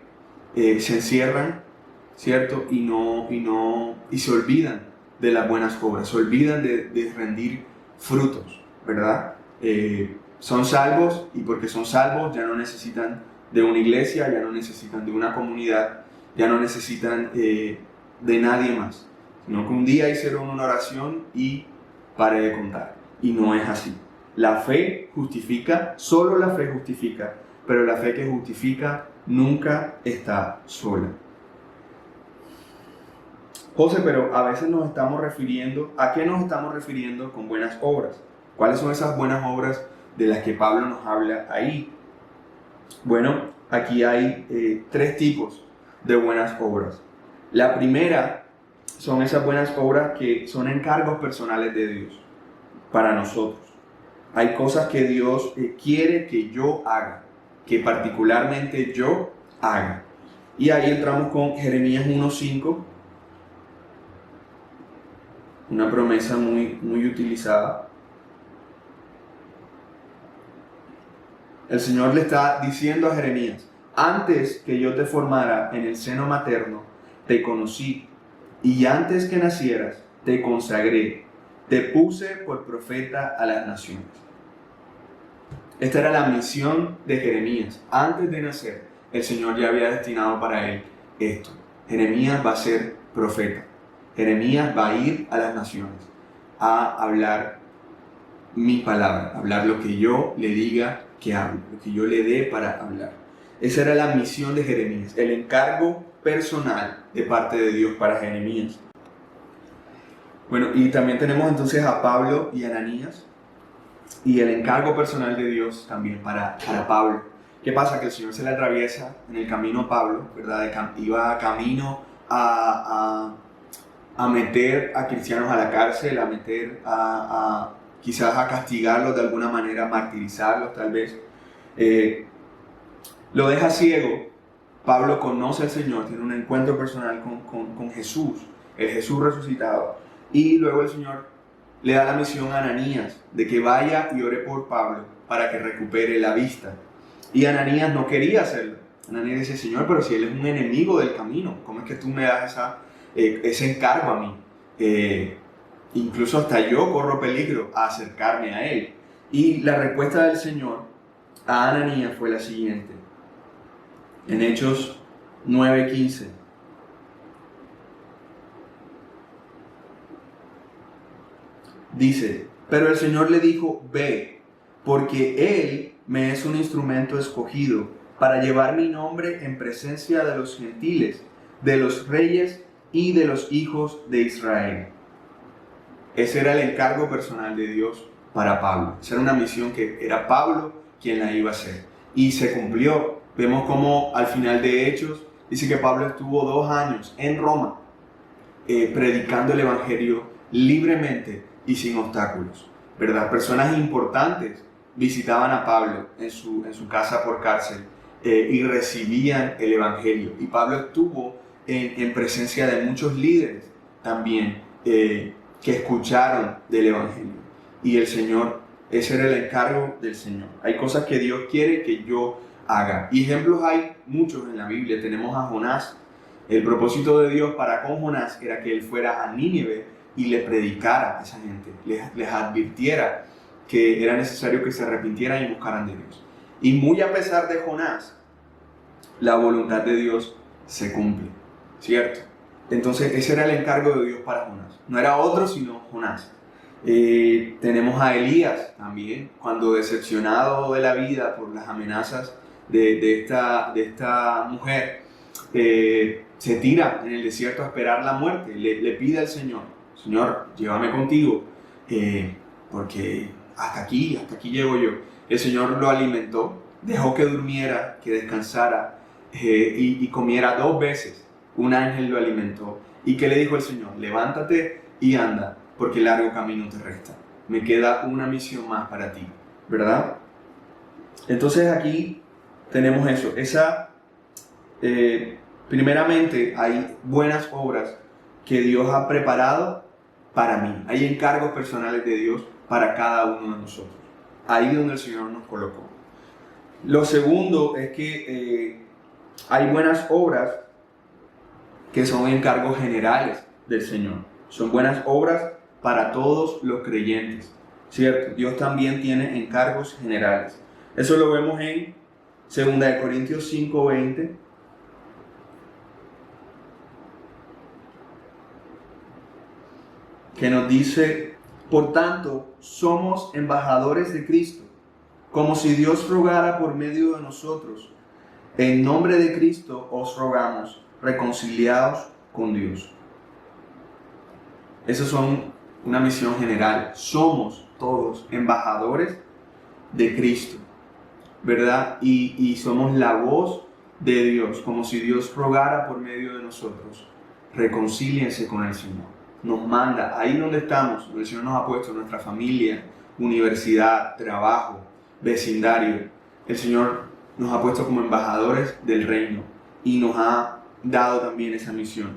se encierran, ¿cierto? Y se olvidan de las buenas obras, se olvidan de rendir frutos, ¿verdad? Son salvos y porque son salvos ya no necesitan de una iglesia, ya no necesitan de una comunidad, ya no necesitan de nadie más, sino que un día hicieron una oración y paré de contar. Y no es así. La fe justifica, solo la fe justifica, pero la fe que justifica nunca está sola. José, pero a veces nos estamos refiriendo, ¿a qué nos estamos refiriendo con buenas obras? ¿Cuáles son esas buenas obras de las que Pablo nos habla ahí? Bueno, aquí hay 3 tipos de buenas obras. La primera son esas buenas obras que son encargos personales de Dios para nosotros. Hay cosas que Dios quiere que yo haga, que particularmente yo haga. Y ahí entramos con Jeremías 1:5, una promesa muy utilizada. El Señor le está diciendo a Jeremías: Antes que yo te formara en el seno materno, te conocí, y antes que nacieras, te consagré, te puse por profeta a las naciones. Esta era la misión de Jeremías. Antes de nacer, el Señor ya había destinado para él esto. Jeremías va a ser profeta. Jeremías va a ir a las naciones a hablar mi palabra, hablar lo que yo le diga que hable, lo que yo le dé para hablar. Esa era la misión de Jeremías, el encargo personal de parte de Dios para Jeremías. Bueno, y también tenemos entonces a Pablo y a Ananías, y el encargo personal de Dios también para Pablo. ¿Qué pasa? Que el Señor se le atraviesa en el camino a Pablo, ¿verdad? Iba camino a meter a cristianos a la cárcel, a meter quizás a castigarlos de alguna manera, martirizarlos tal vez. Lo deja ciego. Pablo conoce al Señor, tiene un encuentro personal con Jesús, el Jesús resucitado. Y luego el Señor le da la misión a Ananías de que vaya y ore por Pablo para que recupere la vista. Y Ananías no quería hacerlo. Ananías dice: Señor, pero si él es un enemigo del camino, ¿cómo es que tú me das ese encargo a mí? Incluso hasta yo corro peligro a acercarme a él. Y la respuesta del Señor a Ananías fue la siguiente. En Hechos 9:15. Dice: pero el Señor le dijo: ve, porque él me es un instrumento escogido para llevar mi nombre en presencia de los gentiles, de los reyes y de los hijos de Israel. Ese era el encargo personal de Dios para Pablo. Esa era una misión que era Pablo quien la iba a hacer. Y se cumplió. Vemos cómo al final de Hechos dice que Pablo estuvo 2 años en Roma predicando el evangelio libremente y sin obstáculos, ¿verdad? Personas importantes visitaban a Pablo en su casa por cárcel y recibían el evangelio. Y Pablo estuvo en presencia de muchos líderes también que escucharon del evangelio. Y el Señor, ese era el encargo del Señor. Hay cosas que Dios quiere que yo haga. Y ejemplos hay muchos en la Biblia. Tenemos a Jonás. El propósito de Dios para con Jonás era que él fuera a Nínive y le predicara a esa gente, les advirtiera que era necesario que se arrepintieran y buscaran de Dios. Y muy a pesar de Jonás, la voluntad de Dios se cumple, ¿cierto? Entonces ese era el encargo de Dios para Jonás. No era otro sino Jonás. Tenemos a Elías también, cuando decepcionado de la vida por las amenazas de esta mujer, se tira en el desierto a esperar la muerte. Le pide al Señor: Señor, llévame contigo, porque hasta aquí llego yo. El Señor lo alimentó, dejó que durmiera, que descansara y comiera 2 veces. Un ángel lo alimentó. ¿Y qué le dijo el Señor? Levántate y anda, porque largo camino te resta. Me queda una misión más para ti, ¿verdad? Entonces aquí tenemos eso. Primeramente hay buenas obras que Dios ha preparado para mí. Hay encargos personales de Dios para cada uno de nosotros. Ahí donde el Señor nos colocó. Lo segundo es que hay buenas obras que son encargos generales del Señor. Son buenas obras para todos los creyentes, ¿cierto? Dios también tiene encargos generales. Eso lo vemos en 2 Corintios 5:20. Que nos dice: por tanto, somos embajadores de Cristo, como si Dios rogara por medio de nosotros. En nombre de Cristo os rogamos, reconciliados con Dios. Esas son una misión general. Somos todos embajadores de Cristo, ¿verdad? Y somos la voz de Dios, como si Dios rogara por medio de nosotros. Reconcíliense con el Señor. Nos manda, ahí donde estamos, donde el Señor nos ha puesto, nuestra familia, universidad, trabajo, vecindario. El Señor nos ha puesto como embajadores del reino y nos ha dado también esa misión.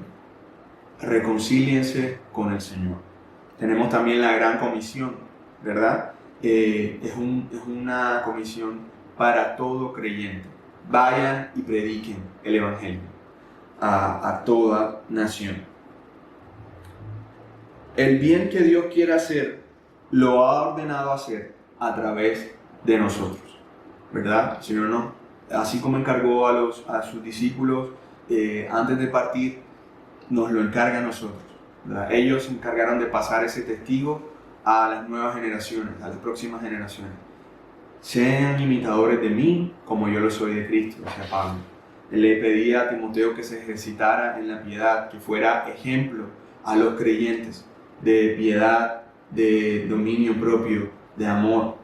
Reconcíliense con el Señor. Tenemos también la gran comisión, ¿verdad? Es una comisión para todo creyente, vayan y prediquen el Evangelio a toda nación. El bien que Dios quiere hacer, lo ha ordenado hacer a través de nosotros, ¿verdad? Si no, así como encargó a sus discípulos antes de partir, nos lo encarga a nosotros, ¿verdad? Ellos se encargaron de pasar ese testigo a las nuevas generaciones, a las próximas generaciones. Sean imitadores de mí como yo lo soy de Cristo, decía Pablo. Le pedía a Timoteo que se ejercitara en la piedad, que fuera ejemplo a los creyentes de piedad, de dominio propio, de amor.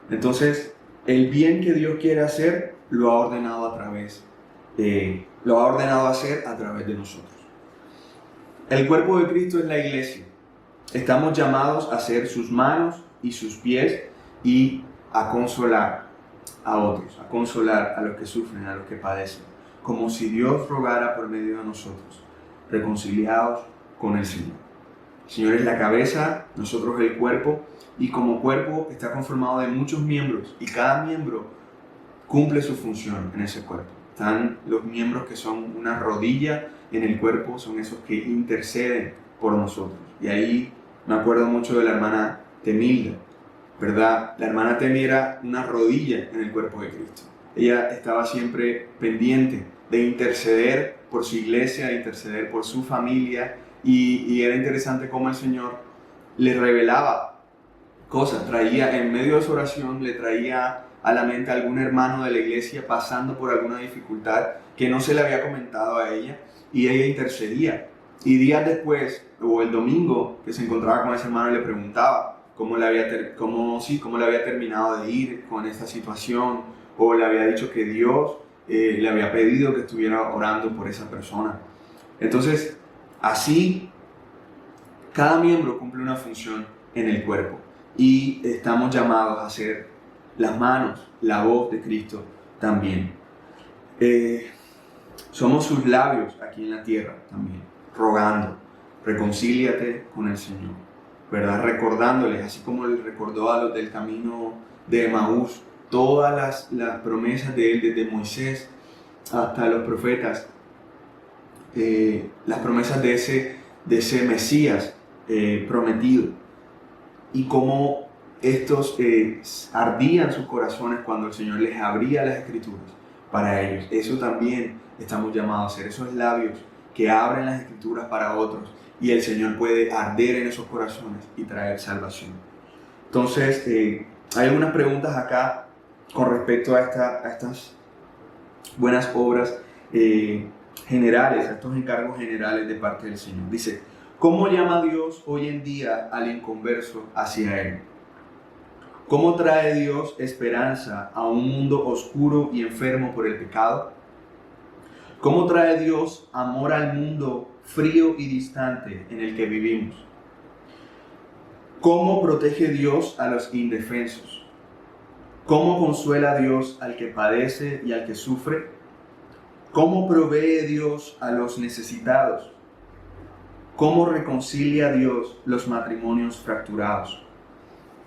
Entonces, el bien que Dios quiere hacer lo ha ordenado hacer a través de nosotros. El cuerpo de Cristo es la iglesia. Estamos llamados a ser sus manos y sus pies y a consolar a otros, a consolar a los que sufren, a los que padecen, como si Dios rogara por medio de nosotros, reconciliados con el Señor. El Señor es la cabeza, nosotros el cuerpo, y como cuerpo está conformado de muchos miembros y cada miembro cumple su función en ese cuerpo. Están los miembros que son una rodilla en el cuerpo, son esos que interceden por nosotros. Y ahí me acuerdo mucho de la hermana Temilda, ¿verdad? La hermana Temi era una rodilla en el cuerpo de Cristo. Ella estaba siempre pendiente de interceder por su iglesia, de interceder por su familia, y era interesante cómo el Señor le revelaba cosas, traía en medio de su oración, le traía a la mente a algún hermano de la iglesia pasando por alguna dificultad que no se le había comentado a ella, y ella intercedía. Y días después, o el domingo, que se encontraba con ese hermano, le preguntaba cómo le había terminado de ir con esta situación, o le había dicho que Dios le había pedido que estuviera orando por esa persona. Entonces, así, cada miembro cumple una función en el cuerpo y estamos llamados a ser las manos, la voz de Cristo también. Somos sus labios aquí en la tierra también, rogando, reconcíliate con el Señor, ¿verdad? Recordándoles, así como les recordó a los del camino de Emaús, todas las promesas de él, desde Moisés hasta los profetas, las promesas de ese Mesías prometido, y cómo estos ardían sus corazones cuando el Señor les abría las escrituras para ellos. Eso también estamos llamados a hacer, esos labios que abren las escrituras para otros, y el Señor puede arder en esos corazones y traer salvación. Entonces, hay algunas preguntas acá con respecto a estas buenas obras generales, a estos encargos generales de parte del Señor. Dice, ¿cómo llama Dios hoy en día al inconverso hacia Él? ¿Cómo trae Dios esperanza a un mundo oscuro y enfermo por el pecado? ¿Cómo trae Dios amor al mundo frío y distante en el que vivimos? ¿Cómo protege Dios a los indefensos? ¿Cómo consuela Dios al que padece y al que sufre? ¿Cómo provee Dios a los necesitados? ¿Cómo reconcilia Dios los matrimonios fracturados?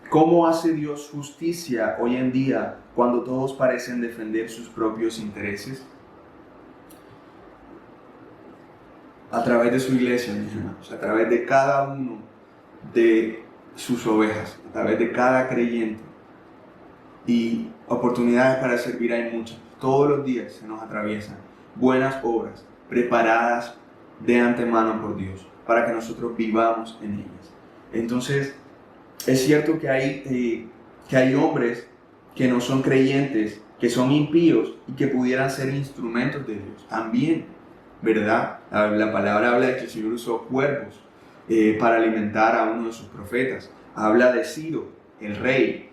¿Cómo hace Dios justicia hoy en día cuando todos parecen defender sus propios intereses? A través de su iglesia, mis hermanos, a través de cada uno de sus ovejas, a través de cada creyente. Y oportunidades para servir hay muchas. Todos los días se nos atraviesan buenas obras preparadas de antemano por Dios para que nosotros vivamos en ellas. Entonces, es cierto que hay hombres que no son creyentes, que son impíos y que pudieran ser instrumentos de Dios también, ¿verdad? La palabra habla de que el Señor usó cuervos para alimentar a uno de sus profetas. Habla de Ciro, el rey,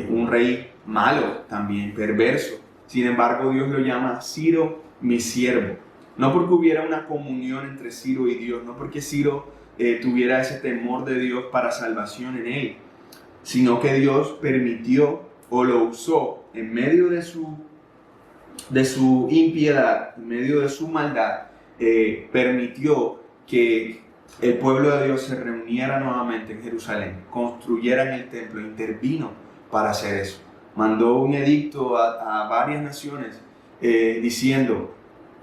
un rey malo también, perverso. Sin embargo, Dios lo llama Ciro, mi siervo. No porque hubiera una comunión entre Ciro y Dios, no porque Ciro tuviera ese temor de Dios para salvación en él, sino que Dios permitió o lo usó en medio de su impiedad, en medio de su maldad, permitió que el pueblo de Dios se reuniera nuevamente en Jerusalén, construyeran el templo, intervino para hacer eso, mandó un edicto a varias naciones diciendo,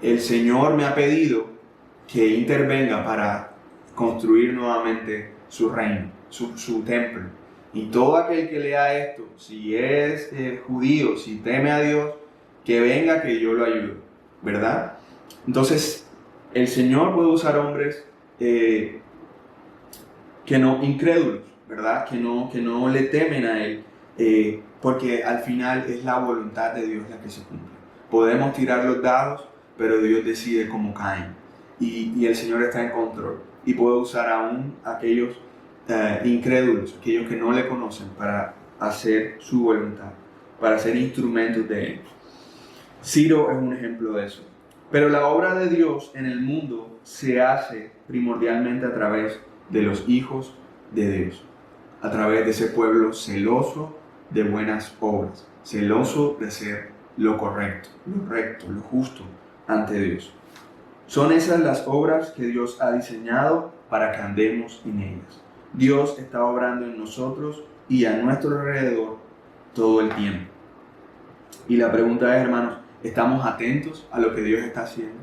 el Señor me ha pedido que intervenga para construir nuevamente su reino, su templo. Y todo aquel que lea esto, si es judío, si teme a Dios, que venga, que yo lo ayude, ¿verdad? Entonces, el Señor puede usar hombres incrédulos, ¿verdad? Que no le temen a Él, porque al final es la voluntad de Dios la que se cumple. Podemos tirar los dados, pero Dios decide cómo caen. Y el Señor está en control. Y puede usar aún a aquellos incrédulos, aquellos que no le conocen, para hacer su voluntad, para ser instrumentos de Él. Ciro es un ejemplo de eso. Pero la obra de Dios en el mundo se hace primordialmente a través de los hijos de Dios, a través de ese pueblo celoso de buenas obras, celoso de hacer lo correcto, lo recto, lo justo ante Dios. Son esas las obras que Dios ha diseñado para que andemos en ellas. Dios está obrando en nosotros y a nuestro alrededor todo el tiempo. Y la pregunta es, hermanos, ¿estamos atentos a lo que Dios está haciendo?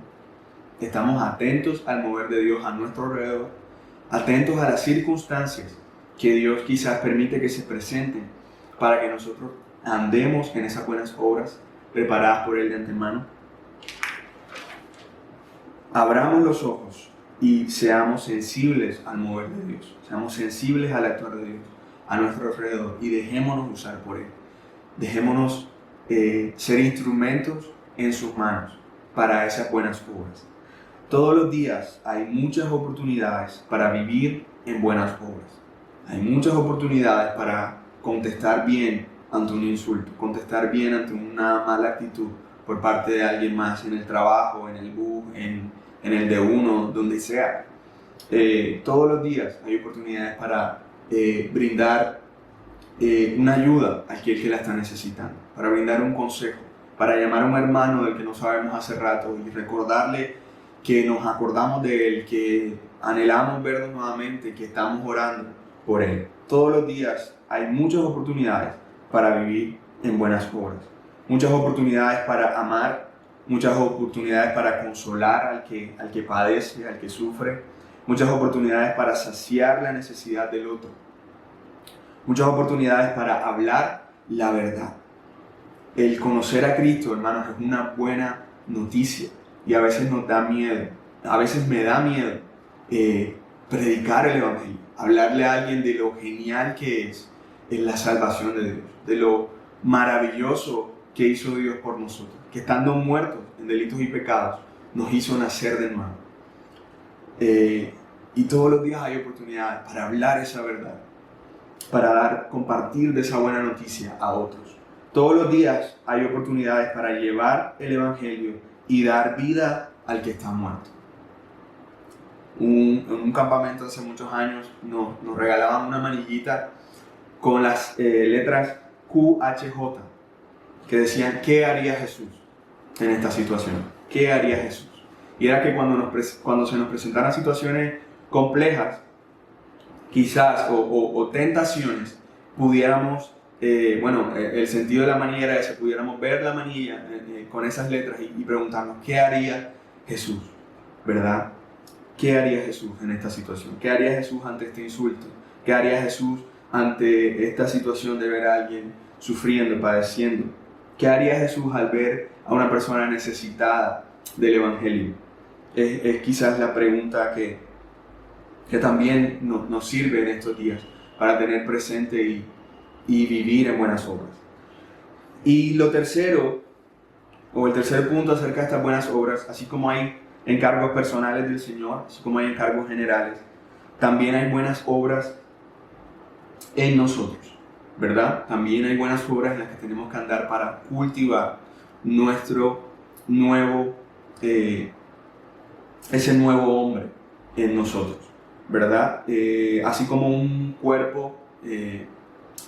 ¿Estamos atentos al mover de Dios a nuestro alrededor? ¿Atentos a las circunstancias que Dios quizás permite que se presenten para que nosotros andemos en esas buenas obras preparadas por Él de antemano? Abramos los ojos y seamos sensibles al mover de Dios. Seamos sensibles al actuar de Dios a nuestro alrededor y dejémonos usar por Él. Dejémonos ser instrumentos en sus manos para esas buenas obras. Todos los días hay muchas oportunidades para vivir en buenas obras. Hay muchas oportunidades para contestar bien ante un insulto, contestar bien ante una mala actitud por parte de alguien más en el trabajo, en el bus, en el de uno, donde sea. Todos los días hay oportunidades para brindar una ayuda a aquel que la está necesitando, para brindar un consejo, para llamar a un hermano del que no sabemos hace rato y recordarle que nos acordamos de él, que anhelamos verlo nuevamente, que estamos orando por él. Todos los días hay muchas oportunidades para vivir en buenas obras, muchas oportunidades para amar, muchas oportunidades para consolar al que padece, al que sufre, muchas oportunidades para saciar la necesidad del otro, muchas oportunidades para hablar la verdad. El conocer a Cristo, hermanos, es una buena noticia y a veces nos da miedo, a veces me da miedo predicar el Evangelio, hablarle a alguien de lo genial que es la salvación de Dios, de lo maravilloso que hizo Dios por nosotros, que estando muertos en delitos y pecados, nos hizo nacer de nuevo. Y todos los días hay oportunidades para hablar esa verdad, para compartir de esa buena noticia a otros. Todos los días hay oportunidades para llevar el Evangelio y dar vida al que está muerto. En un campamento hace muchos años nos regalaban una manillita con las letras QHJ que decían ¿qué haría Jesús en esta situación? ¿Qué haría Jesús? Y era que cuando se nos presentaran situaciones complejas, quizás, o tentaciones, pudiéramos, el sentido de la manilla era ese, pudiéramos ver la manilla con esas letras y preguntarnos ¿qué haría Jesús? ¿Verdad? ¿Qué haría Jesús en esta situación? ¿Qué haría Jesús ante este insulto? ¿Qué haría Jesús ante esta situación de ver a alguien sufriendo, padeciendo? ¿Qué haría Jesús al ver a una persona necesitada del Evangelio? Es quizás la pregunta que también nos sirve en estos días para tener presente y vivir en buenas obras. Y lo tercero, o el tercer punto acerca de estas buenas obras, así como hay encargos personales del Señor, así como hay encargos generales, también hay buenas obras en nosotros, ¿verdad? También hay buenas obras en las que tenemos que andar para cultivar nuestro nuevo, ese nuevo hombre en nosotros, ¿verdad? Así como un cuerpo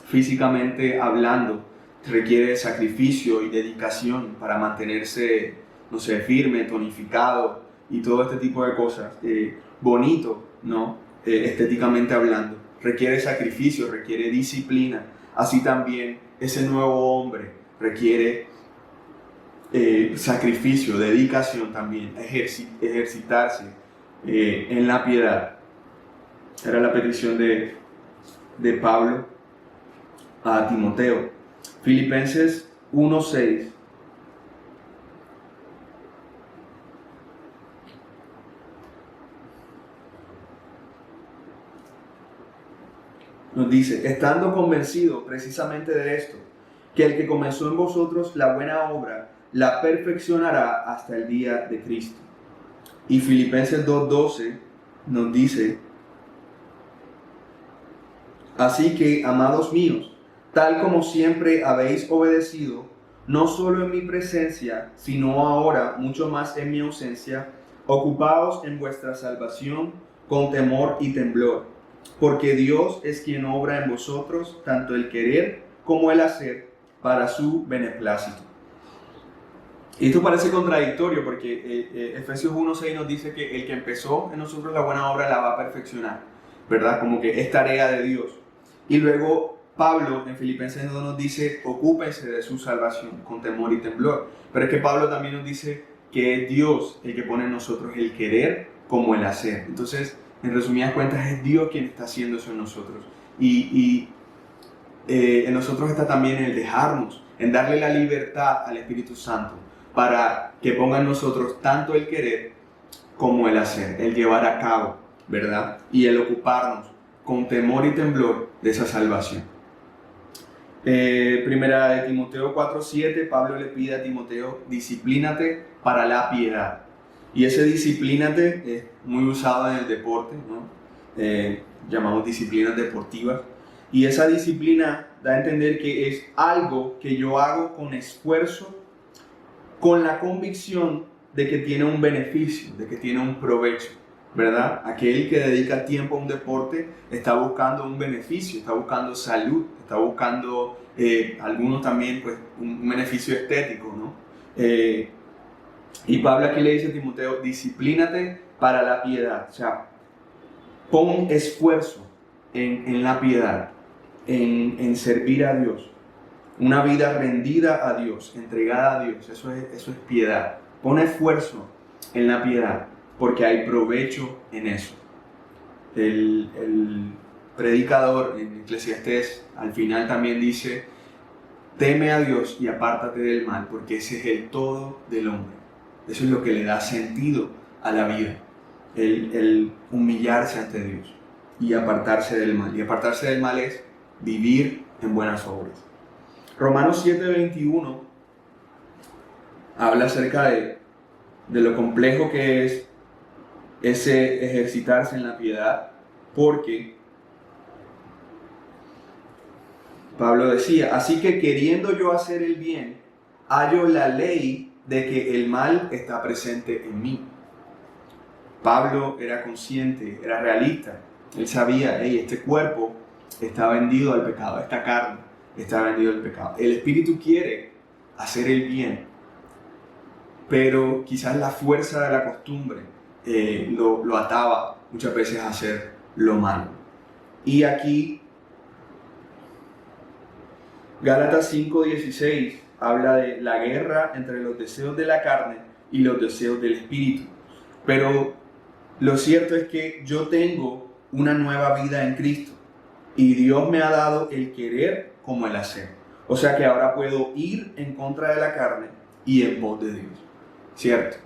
físicamente hablando requiere sacrificio y dedicación para mantenerse, firme, tonificado y todo este tipo de cosas, bonito, ¿no? Estéticamente hablando, requiere sacrificio, requiere disciplina. Así también ese nuevo hombre requiere sacrificio, dedicación también, ejercitarse en la piedad. Era la petición de Pablo a Timoteo. Filipenses 1:6. Nos dice, estando convencido precisamente de esto, que el que comenzó en vosotros la buena obra, la perfeccionará hasta el día de Cristo. Y Filipenses 2:12 nos dice, así que, amados míos, tal como siempre habéis obedecido, no solo en mi presencia, sino ahora mucho más en mi ausencia, ocupaos en vuestra salvación con temor y temblor, porque Dios es quien obra en vosotros tanto el querer como el hacer para su beneplácito. Y esto parece contradictorio porque Efesios 1:6 nos dice que el que empezó en nosotros la buena obra la va a perfeccionar, ¿verdad? Como que es tarea de Dios. Y luego Pablo en Filipenses 2 nos dice, ocúpense de su salvación con temor y temblor. Pero es que Pablo también nos dice que es Dios el que pone en nosotros el querer como el hacer. Entonces, en resumidas cuentas, es Dios quien está haciendo eso en nosotros. Y en nosotros está también el dejarnos, en darle la libertad al Espíritu Santo para que ponga en nosotros tanto el querer como el hacer, el llevar a cabo, ¿verdad? Y el ocuparnos con temor y temblor de esa salvación. Primera de Timoteo 4:7, Pablo le pide a Timoteo, disciplínate para la piedad. Y ese disciplínate es muy usado en el deporte, ¿no? Llamamos disciplinas deportivas. Y esa disciplina da a entender que es algo que yo hago con esfuerzo, con la convicción de que tiene un beneficio, de que tiene un provecho, ¿verdad? Aquel que dedica tiempo a un deporte está buscando un beneficio, está buscando salud, está buscando, algunos también, pues, un beneficio estético, ¿no? Y Pablo aquí le dice a Timoteo, disciplínate para la piedad, o sea, pon esfuerzo en la piedad, en servir a Dios. Una vida rendida a Dios, entregada a Dios, eso es piedad. Pon esfuerzo en la piedad, porque hay provecho en eso. El predicador en Eclesiastés al final también dice, teme a Dios y apártate del mal, porque ese es el todo del hombre. Eso es lo que le da sentido a la vida, el humillarse ante Dios y apartarse del mal. Y apartarse del mal es vivir en buenas obras. Romanos 7:21 habla acerca de lo complejo que es ese ejercitarse en la piedad, porque Pablo decía, así que queriendo yo hacer el bien, hallo la ley de que el mal está presente en mí. Pablo era consciente, era realista, él sabía, este cuerpo está vendido al pecado, esta carne está vendido al pecado. El Espíritu quiere hacer el bien, pero quizás la fuerza de la costumbre lo ataba muchas veces a hacer lo malo. Y aquí Gálatas 5:16 habla de la guerra entre los deseos de la carne y los deseos del Espíritu. Pero lo cierto es que yo tengo una nueva vida en Cristo y Dios me ha dado el querer como el hacer. O sea que ahora puedo ir en contra de la carne y en pos de Dios. ¿Cierto?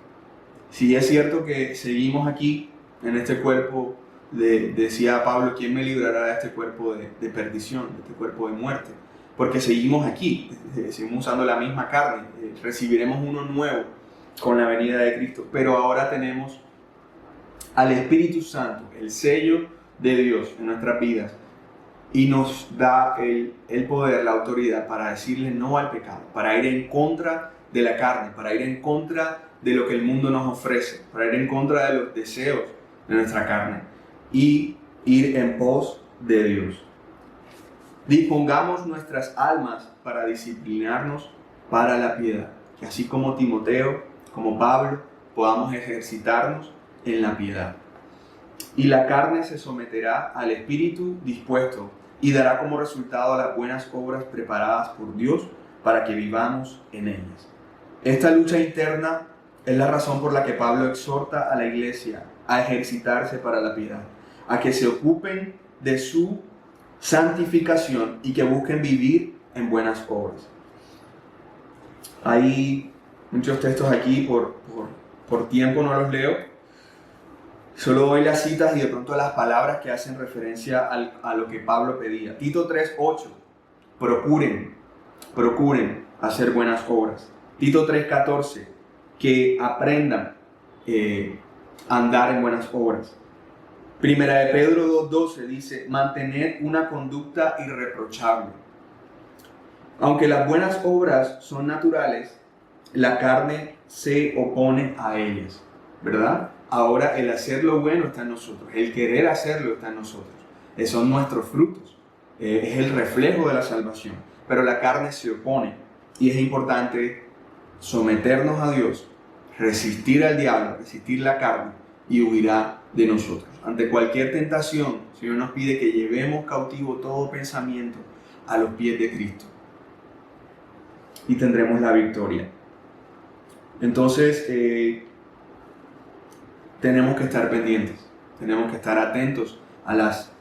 Si es cierto que seguimos aquí en este cuerpo, decía Pablo, ¿quién me librará de este cuerpo de perdición, de este cuerpo de muerte? Porque seguimos aquí, seguimos usando la misma carne, recibiremos uno nuevo con la venida de Cristo, pero ahora tenemos al Espíritu Santo, el sello de Dios en nuestras vidas, y nos da el poder, la autoridad para decirle no al pecado, para ir en contra de la carne, para ir en contra de lo que el mundo nos ofrece, para ir en contra de los deseos de nuestra carne y ir en pos de Dios. Dispongamos nuestras almas para disciplinarnos para la piedad, que así como Timoteo, como Pablo, podamos ejercitarnos en la piedad. Y la carne se someterá al espíritu dispuesto y dará como resultado las buenas obras preparadas por Dios para que vivamos en ellas. Esta lucha interna es la razón por la que Pablo exhorta a la iglesia a ejercitarse para la piedad, a que se ocupen de su santificación y que busquen vivir en buenas obras. Hay muchos textos aquí, por tiempo no los leo, solo doy las citas y de pronto las palabras que hacen referencia a lo que Pablo pedía. Tito 3:8, procuren hacer buenas obras. Tito 3:14, que aprendan a andar en buenas obras. Primera de Pedro 2:12 dice, mantener una conducta irreprochable. Aunque las buenas obras son naturales, la carne se opone a ellas, ¿verdad? Ahora el hacer lo bueno está en nosotros, el querer hacerlo está en nosotros. Son nuestros frutos, es el reflejo de la salvación, pero la carne se opone y es importante someternos a Dios, resistir al diablo, resistir la carne y huirá de nosotros. Ante cualquier tentación, el Señor nos pide que llevemos cautivo todo pensamiento a los pies de Cristo y tendremos la victoria. Entonces, tenemos que estar pendientes, tenemos que estar atentos a las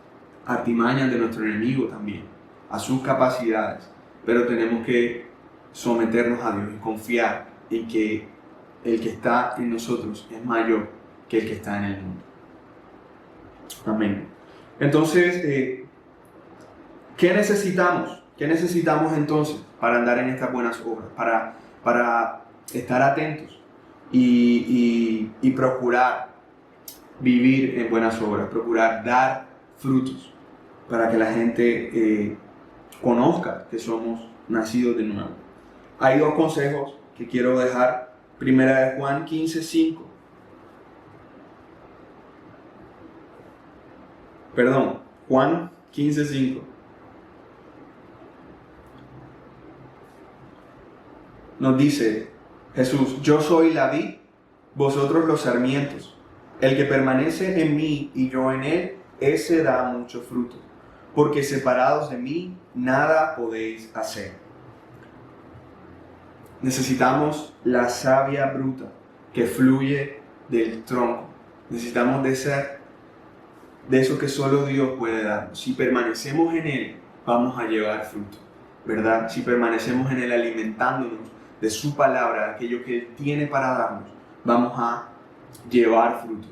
artimañas de nuestro enemigo también, a sus capacidades, pero tenemos que someternos a Dios y confiar en que el que está en nosotros es mayor que el que está en el mundo. Amén. Entonces, ¿qué necesitamos? ¿Qué necesitamos entonces para andar en estas buenas obras? Para estar atentos y procurar vivir en buenas obras, procurar dar frutos para que la gente conozca que somos nacidos de nuevo. Hay dos consejos que quiero dejar. Primera de Juan 15:5. Juan 15:5. Nos dice Jesús, yo soy la vid, vosotros los sarmientos. El que permanece en mí y yo en él, ese da mucho fruto, porque separados de mí nada podéis hacer. Necesitamos la savia bruta que fluye del tronco. Necesitamos de eso que solo Dios puede darnos. Si permanecemos en él, vamos a llevar fruto, ¿verdad? Si permanecemos en él alimentándonos de su palabra, de aquello que él tiene para darnos, vamos a llevar frutos,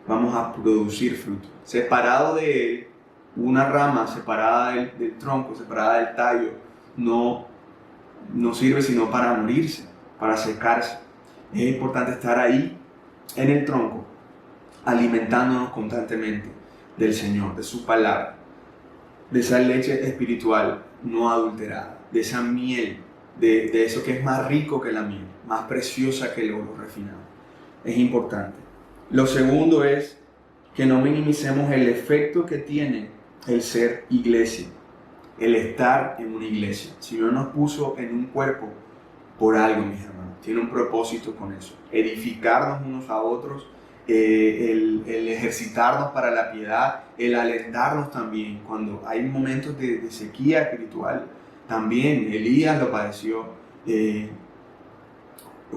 vamos a producir frutos. Separado de él, una rama separada del tronco, separada del tallo, no sirve sino para morirse, para secarse. Es importante estar ahí en el tronco, alimentándonos constantemente del Señor, de su palabra, de esa leche espiritual no adulterada, de esa miel, de eso que es más rico que la miel, más preciosa que el oro refinado. Es importante. Lo segundo es que no minimicemos el efecto que tiene el ser iglesia, el estar en una iglesia. El Señor nos puso en un cuerpo por algo, mis hermanos. Tiene un propósito con eso. Edificarnos unos a otros, el ejercitarnos para la piedad, el alentarnos también. Cuando hay momentos de sequía espiritual, también Elías lo padeció.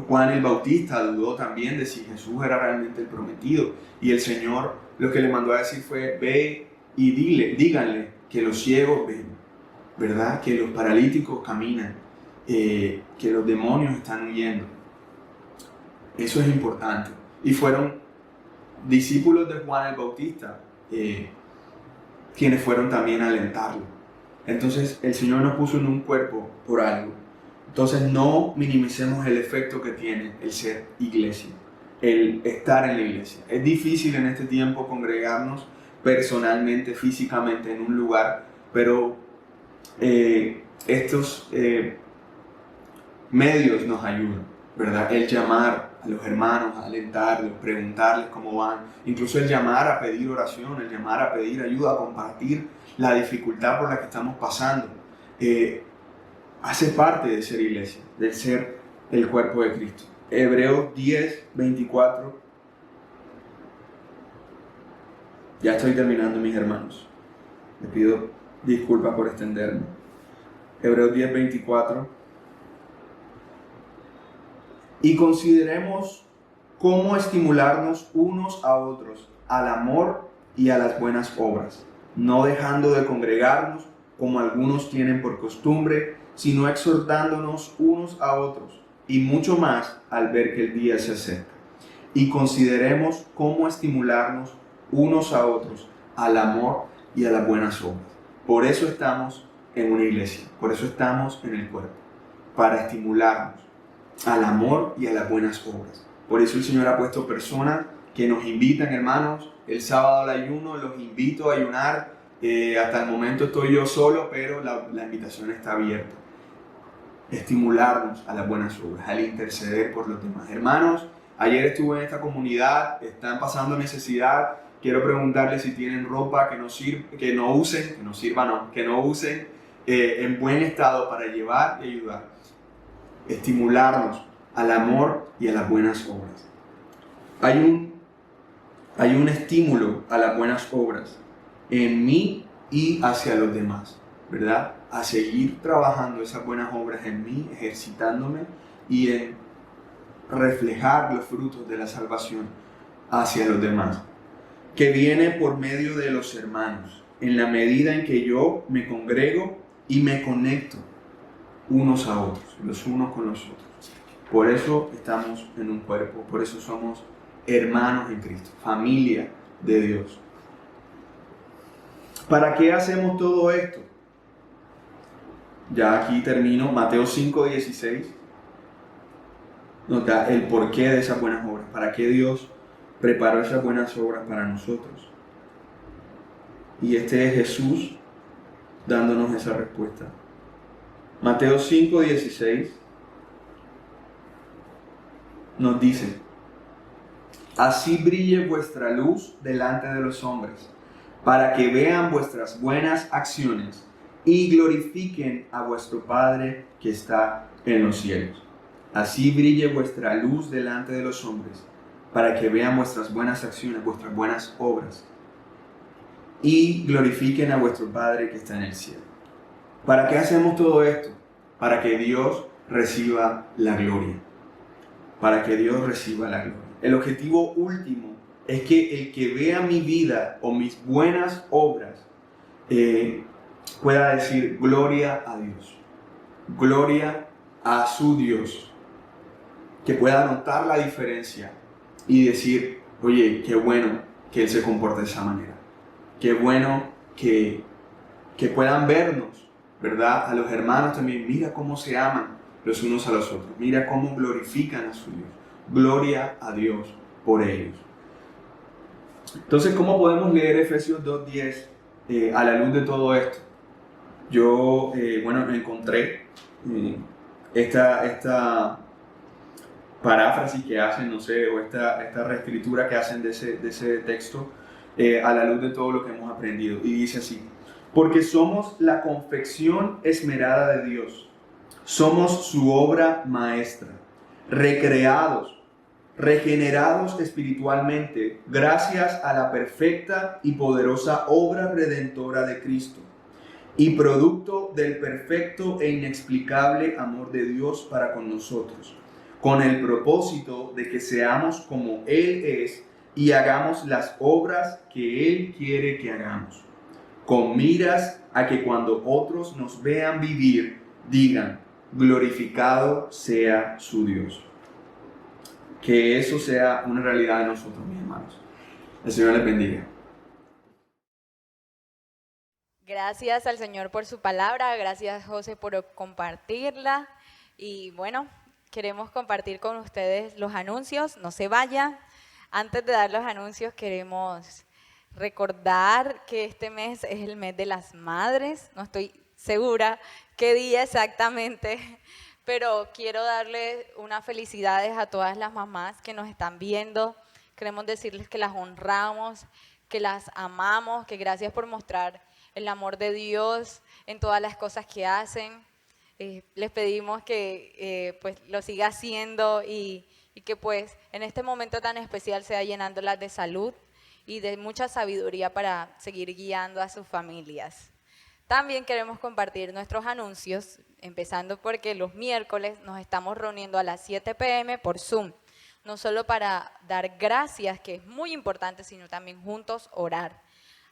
Juan el Bautista dudó también de si Jesús era realmente el prometido. Y el Señor lo que le mandó a decir fue, ve y díganle que los ciegos ven, ¿verdad? Que los paralíticos caminan, que los demonios están huyendo. Eso es importante. Y fueron discípulos de Juan el Bautista quienes fueron también a alentarlo. Entonces el Señor nos puso en un cuerpo por algo. Entonces no minimicemos el efecto que tiene el ser iglesia, el estar en la iglesia. Es difícil en este tiempo congregarnos personalmente, físicamente en un lugar, pero estos medios nos ayudan, ¿verdad? El llamar a los hermanos, a alentarlos, preguntarles cómo van, incluso el llamar a pedir oración, el llamar a pedir ayuda, a compartir la dificultad por la que estamos pasando, hace parte de ser iglesia, de ser el cuerpo de Cristo. Hebreos 10:24. Ya estoy terminando, mis hermanos. Les pido Disculpa por extenderme. Hebreos 10:24. Y consideremos cómo estimularnos unos a otros al amor y a las buenas obras, no dejando de congregarnos como algunos tienen por costumbre, sino exhortándonos unos a otros, y mucho más al ver que el día se acerca. Y consideremos cómo estimularnos unos a otros al amor y a las buenas obras. Por eso estamos en una iglesia, por eso estamos en el cuerpo, para estimularnos al amor y a las buenas obras. Por eso el Señor ha puesto personas que nos invitan, hermanos. El sábado al ayuno los invito a ayunar. Hasta el momento estoy yo solo, pero la invitación está abierta. Estimularnos a las buenas obras, al interceder por los demás. Hermanos, ayer estuve en esta comunidad, están pasando necesidad. Quiero preguntarles si tienen ropa que no usen en buen estado para llevar y ayudar. Estimularnos al amor y a las buenas obras. Hay un estímulo a las buenas obras en mí y hacia los demás, ¿verdad? A seguir trabajando esas buenas obras en mí, ejercitándome y en reflejar los frutos de la salvación hacia los demás, que viene por medio de los hermanos, en la medida en que yo me congrego y me conecto unos a otros, los unos con los otros. Por eso estamos en un cuerpo, por eso somos hermanos en Cristo, familia de Dios. ¿Para qué hacemos todo esto? Ya aquí termino. Mateo 5:16 nos da el porqué de esas buenas obras. ¿Para qué Dios preparó esas buenas obras para nosotros? Y este es Jesús dándonos esa respuesta. Mateo 5:16 nos dice: así brille vuestra luz delante de los hombres, para que vean vuestras buenas acciones y glorifiquen a vuestro Padre que está en los cielos. Así brille vuestra luz delante de los hombres, para que vean vuestras buenas acciones, vuestras buenas obras, y glorifiquen a vuestro Padre que está en el cielo. ¿Para qué hacemos todo esto? Para que Dios reciba la gloria. Para que Dios reciba la gloria. El objetivo último es que el que vea mi vida o mis buenas obras pueda decir gloria a Dios, gloria a su Dios, que pueda notar la diferencia y decir, oye, qué bueno que Él se comporta de esa manera, qué bueno que puedan vernos, ¿verdad? A los hermanos también, mira cómo se aman los unos a los otros, mira cómo glorifican a su Dios, gloria a Dios por ellos. Entonces, ¿cómo podemos leer Efesios 2:10 a la luz de todo esto? Yo, encontré esta paráfrasis que hacen, o esta reescritura que hacen de ese texto a la luz de todo lo que hemos aprendido. Y dice así: porque somos la confección esmerada de Dios, somos su obra maestra, recreados, regenerados espiritualmente, gracias a la perfecta y poderosa obra redentora de Cristo, y producto del perfecto e inexplicable amor de Dios para con nosotros, con el propósito de que seamos como Él es y hagamos las obras que Él quiere que hagamos, con miras a que cuando otros nos vean vivir, digan, glorificado sea su Dios. Que eso sea una realidad de nosotros, mis hermanos. El Señor les bendiga. Gracias al Señor por su palabra, gracias José por compartirla. Y bueno, queremos compartir con ustedes los anuncios, no se vayan. Antes de dar los anuncios queremos recordar que este mes es el mes de las madres, no estoy segura qué día exactamente, pero quiero darles unas felicidades a todas las mamás que nos están viendo. Queremos decirles que las honramos, que las amamos, que gracias por mostrar el amor de Dios en todas las cosas que hacen. Les pedimos que pues lo siga haciendo y que pues en este momento tan especial sea llenándolas de salud y de mucha sabiduría para seguir guiando a sus familias. También queremos compartir nuestros anuncios, empezando porque los miércoles nos estamos reuniendo a las 7 p.m. por Zoom, no solo para dar gracias, que es muy importante, sino también juntos orar.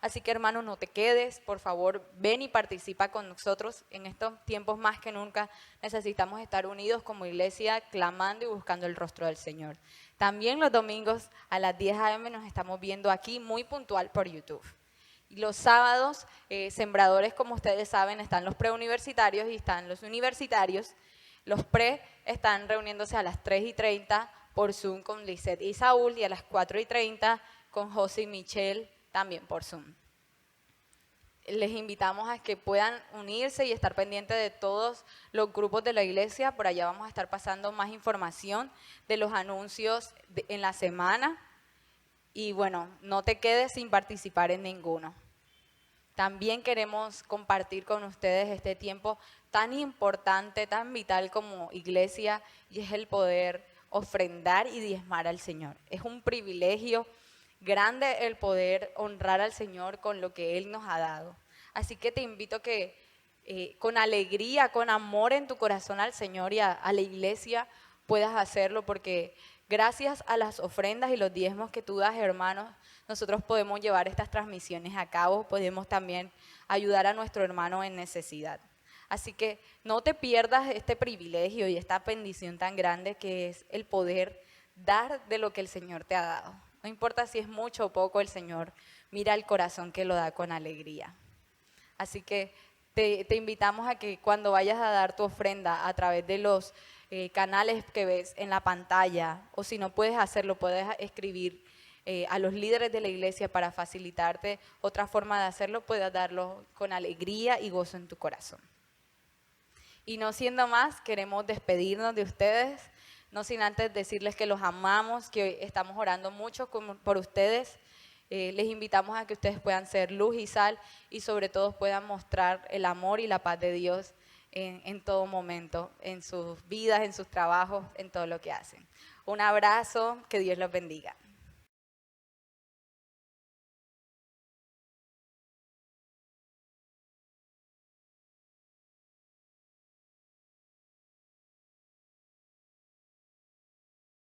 Así que, hermano, no te quedes, por favor, ven y participa con nosotros. En estos tiempos más que nunca necesitamos estar unidos como iglesia, clamando y buscando el rostro del Señor. También los domingos a las 10 a.m. nos estamos viendo aquí muy puntual por YouTube. Y los sábados, sembradores, como ustedes saben, están los preuniversitarios y están los universitarios. Los pre están reuniéndose a las 3:30 por Zoom con Lisette y Saúl, y a las 4:30 con José y Michelle, también por Zoom. Les invitamos a que puedan unirse y estar pendientes de todos los grupos de la iglesia. Por allá vamos a estar pasando más información de los anuncios en la semana. Y bueno, no te quedes sin participar en ninguno. También queremos compartir con ustedes este tiempo tan importante, tan vital como iglesia, y es el poder ofrendar y diezmar al Señor. Es un privilegio grande el poder honrar al Señor con lo que Él nos ha dado. Así que te invito a que con alegría, con amor en tu corazón al Señor y a la iglesia puedas hacerlo, porque gracias a las ofrendas y los diezmos que tú das, hermanos, nosotros podemos llevar estas transmisiones a cabo, podemos también ayudar a nuestro hermano en necesidad. Así que no te pierdas este privilegio y esta bendición tan grande que es el poder dar de lo que el Señor te ha dado. No importa si es mucho o poco, el Señor mira el corazón que lo da con alegría. Así que te invitamos a que cuando vayas a dar tu ofrenda a través de los canales que ves en la pantalla, o si no puedes hacerlo, puedes escribir a los líderes de la iglesia para facilitarte otra forma de hacerlo, puedas darlo con alegría y gozo en tu corazón. Y no siendo más, queremos despedirnos de ustedes, no sin antes decirles que los amamos, que estamos orando mucho por ustedes. Les invitamos a que ustedes puedan ser luz y sal, y sobre todo puedan mostrar el amor y la paz de Dios en todo momento, en sus vidas, en sus trabajos, en todo lo que hacen. Un abrazo, que Dios los bendiga.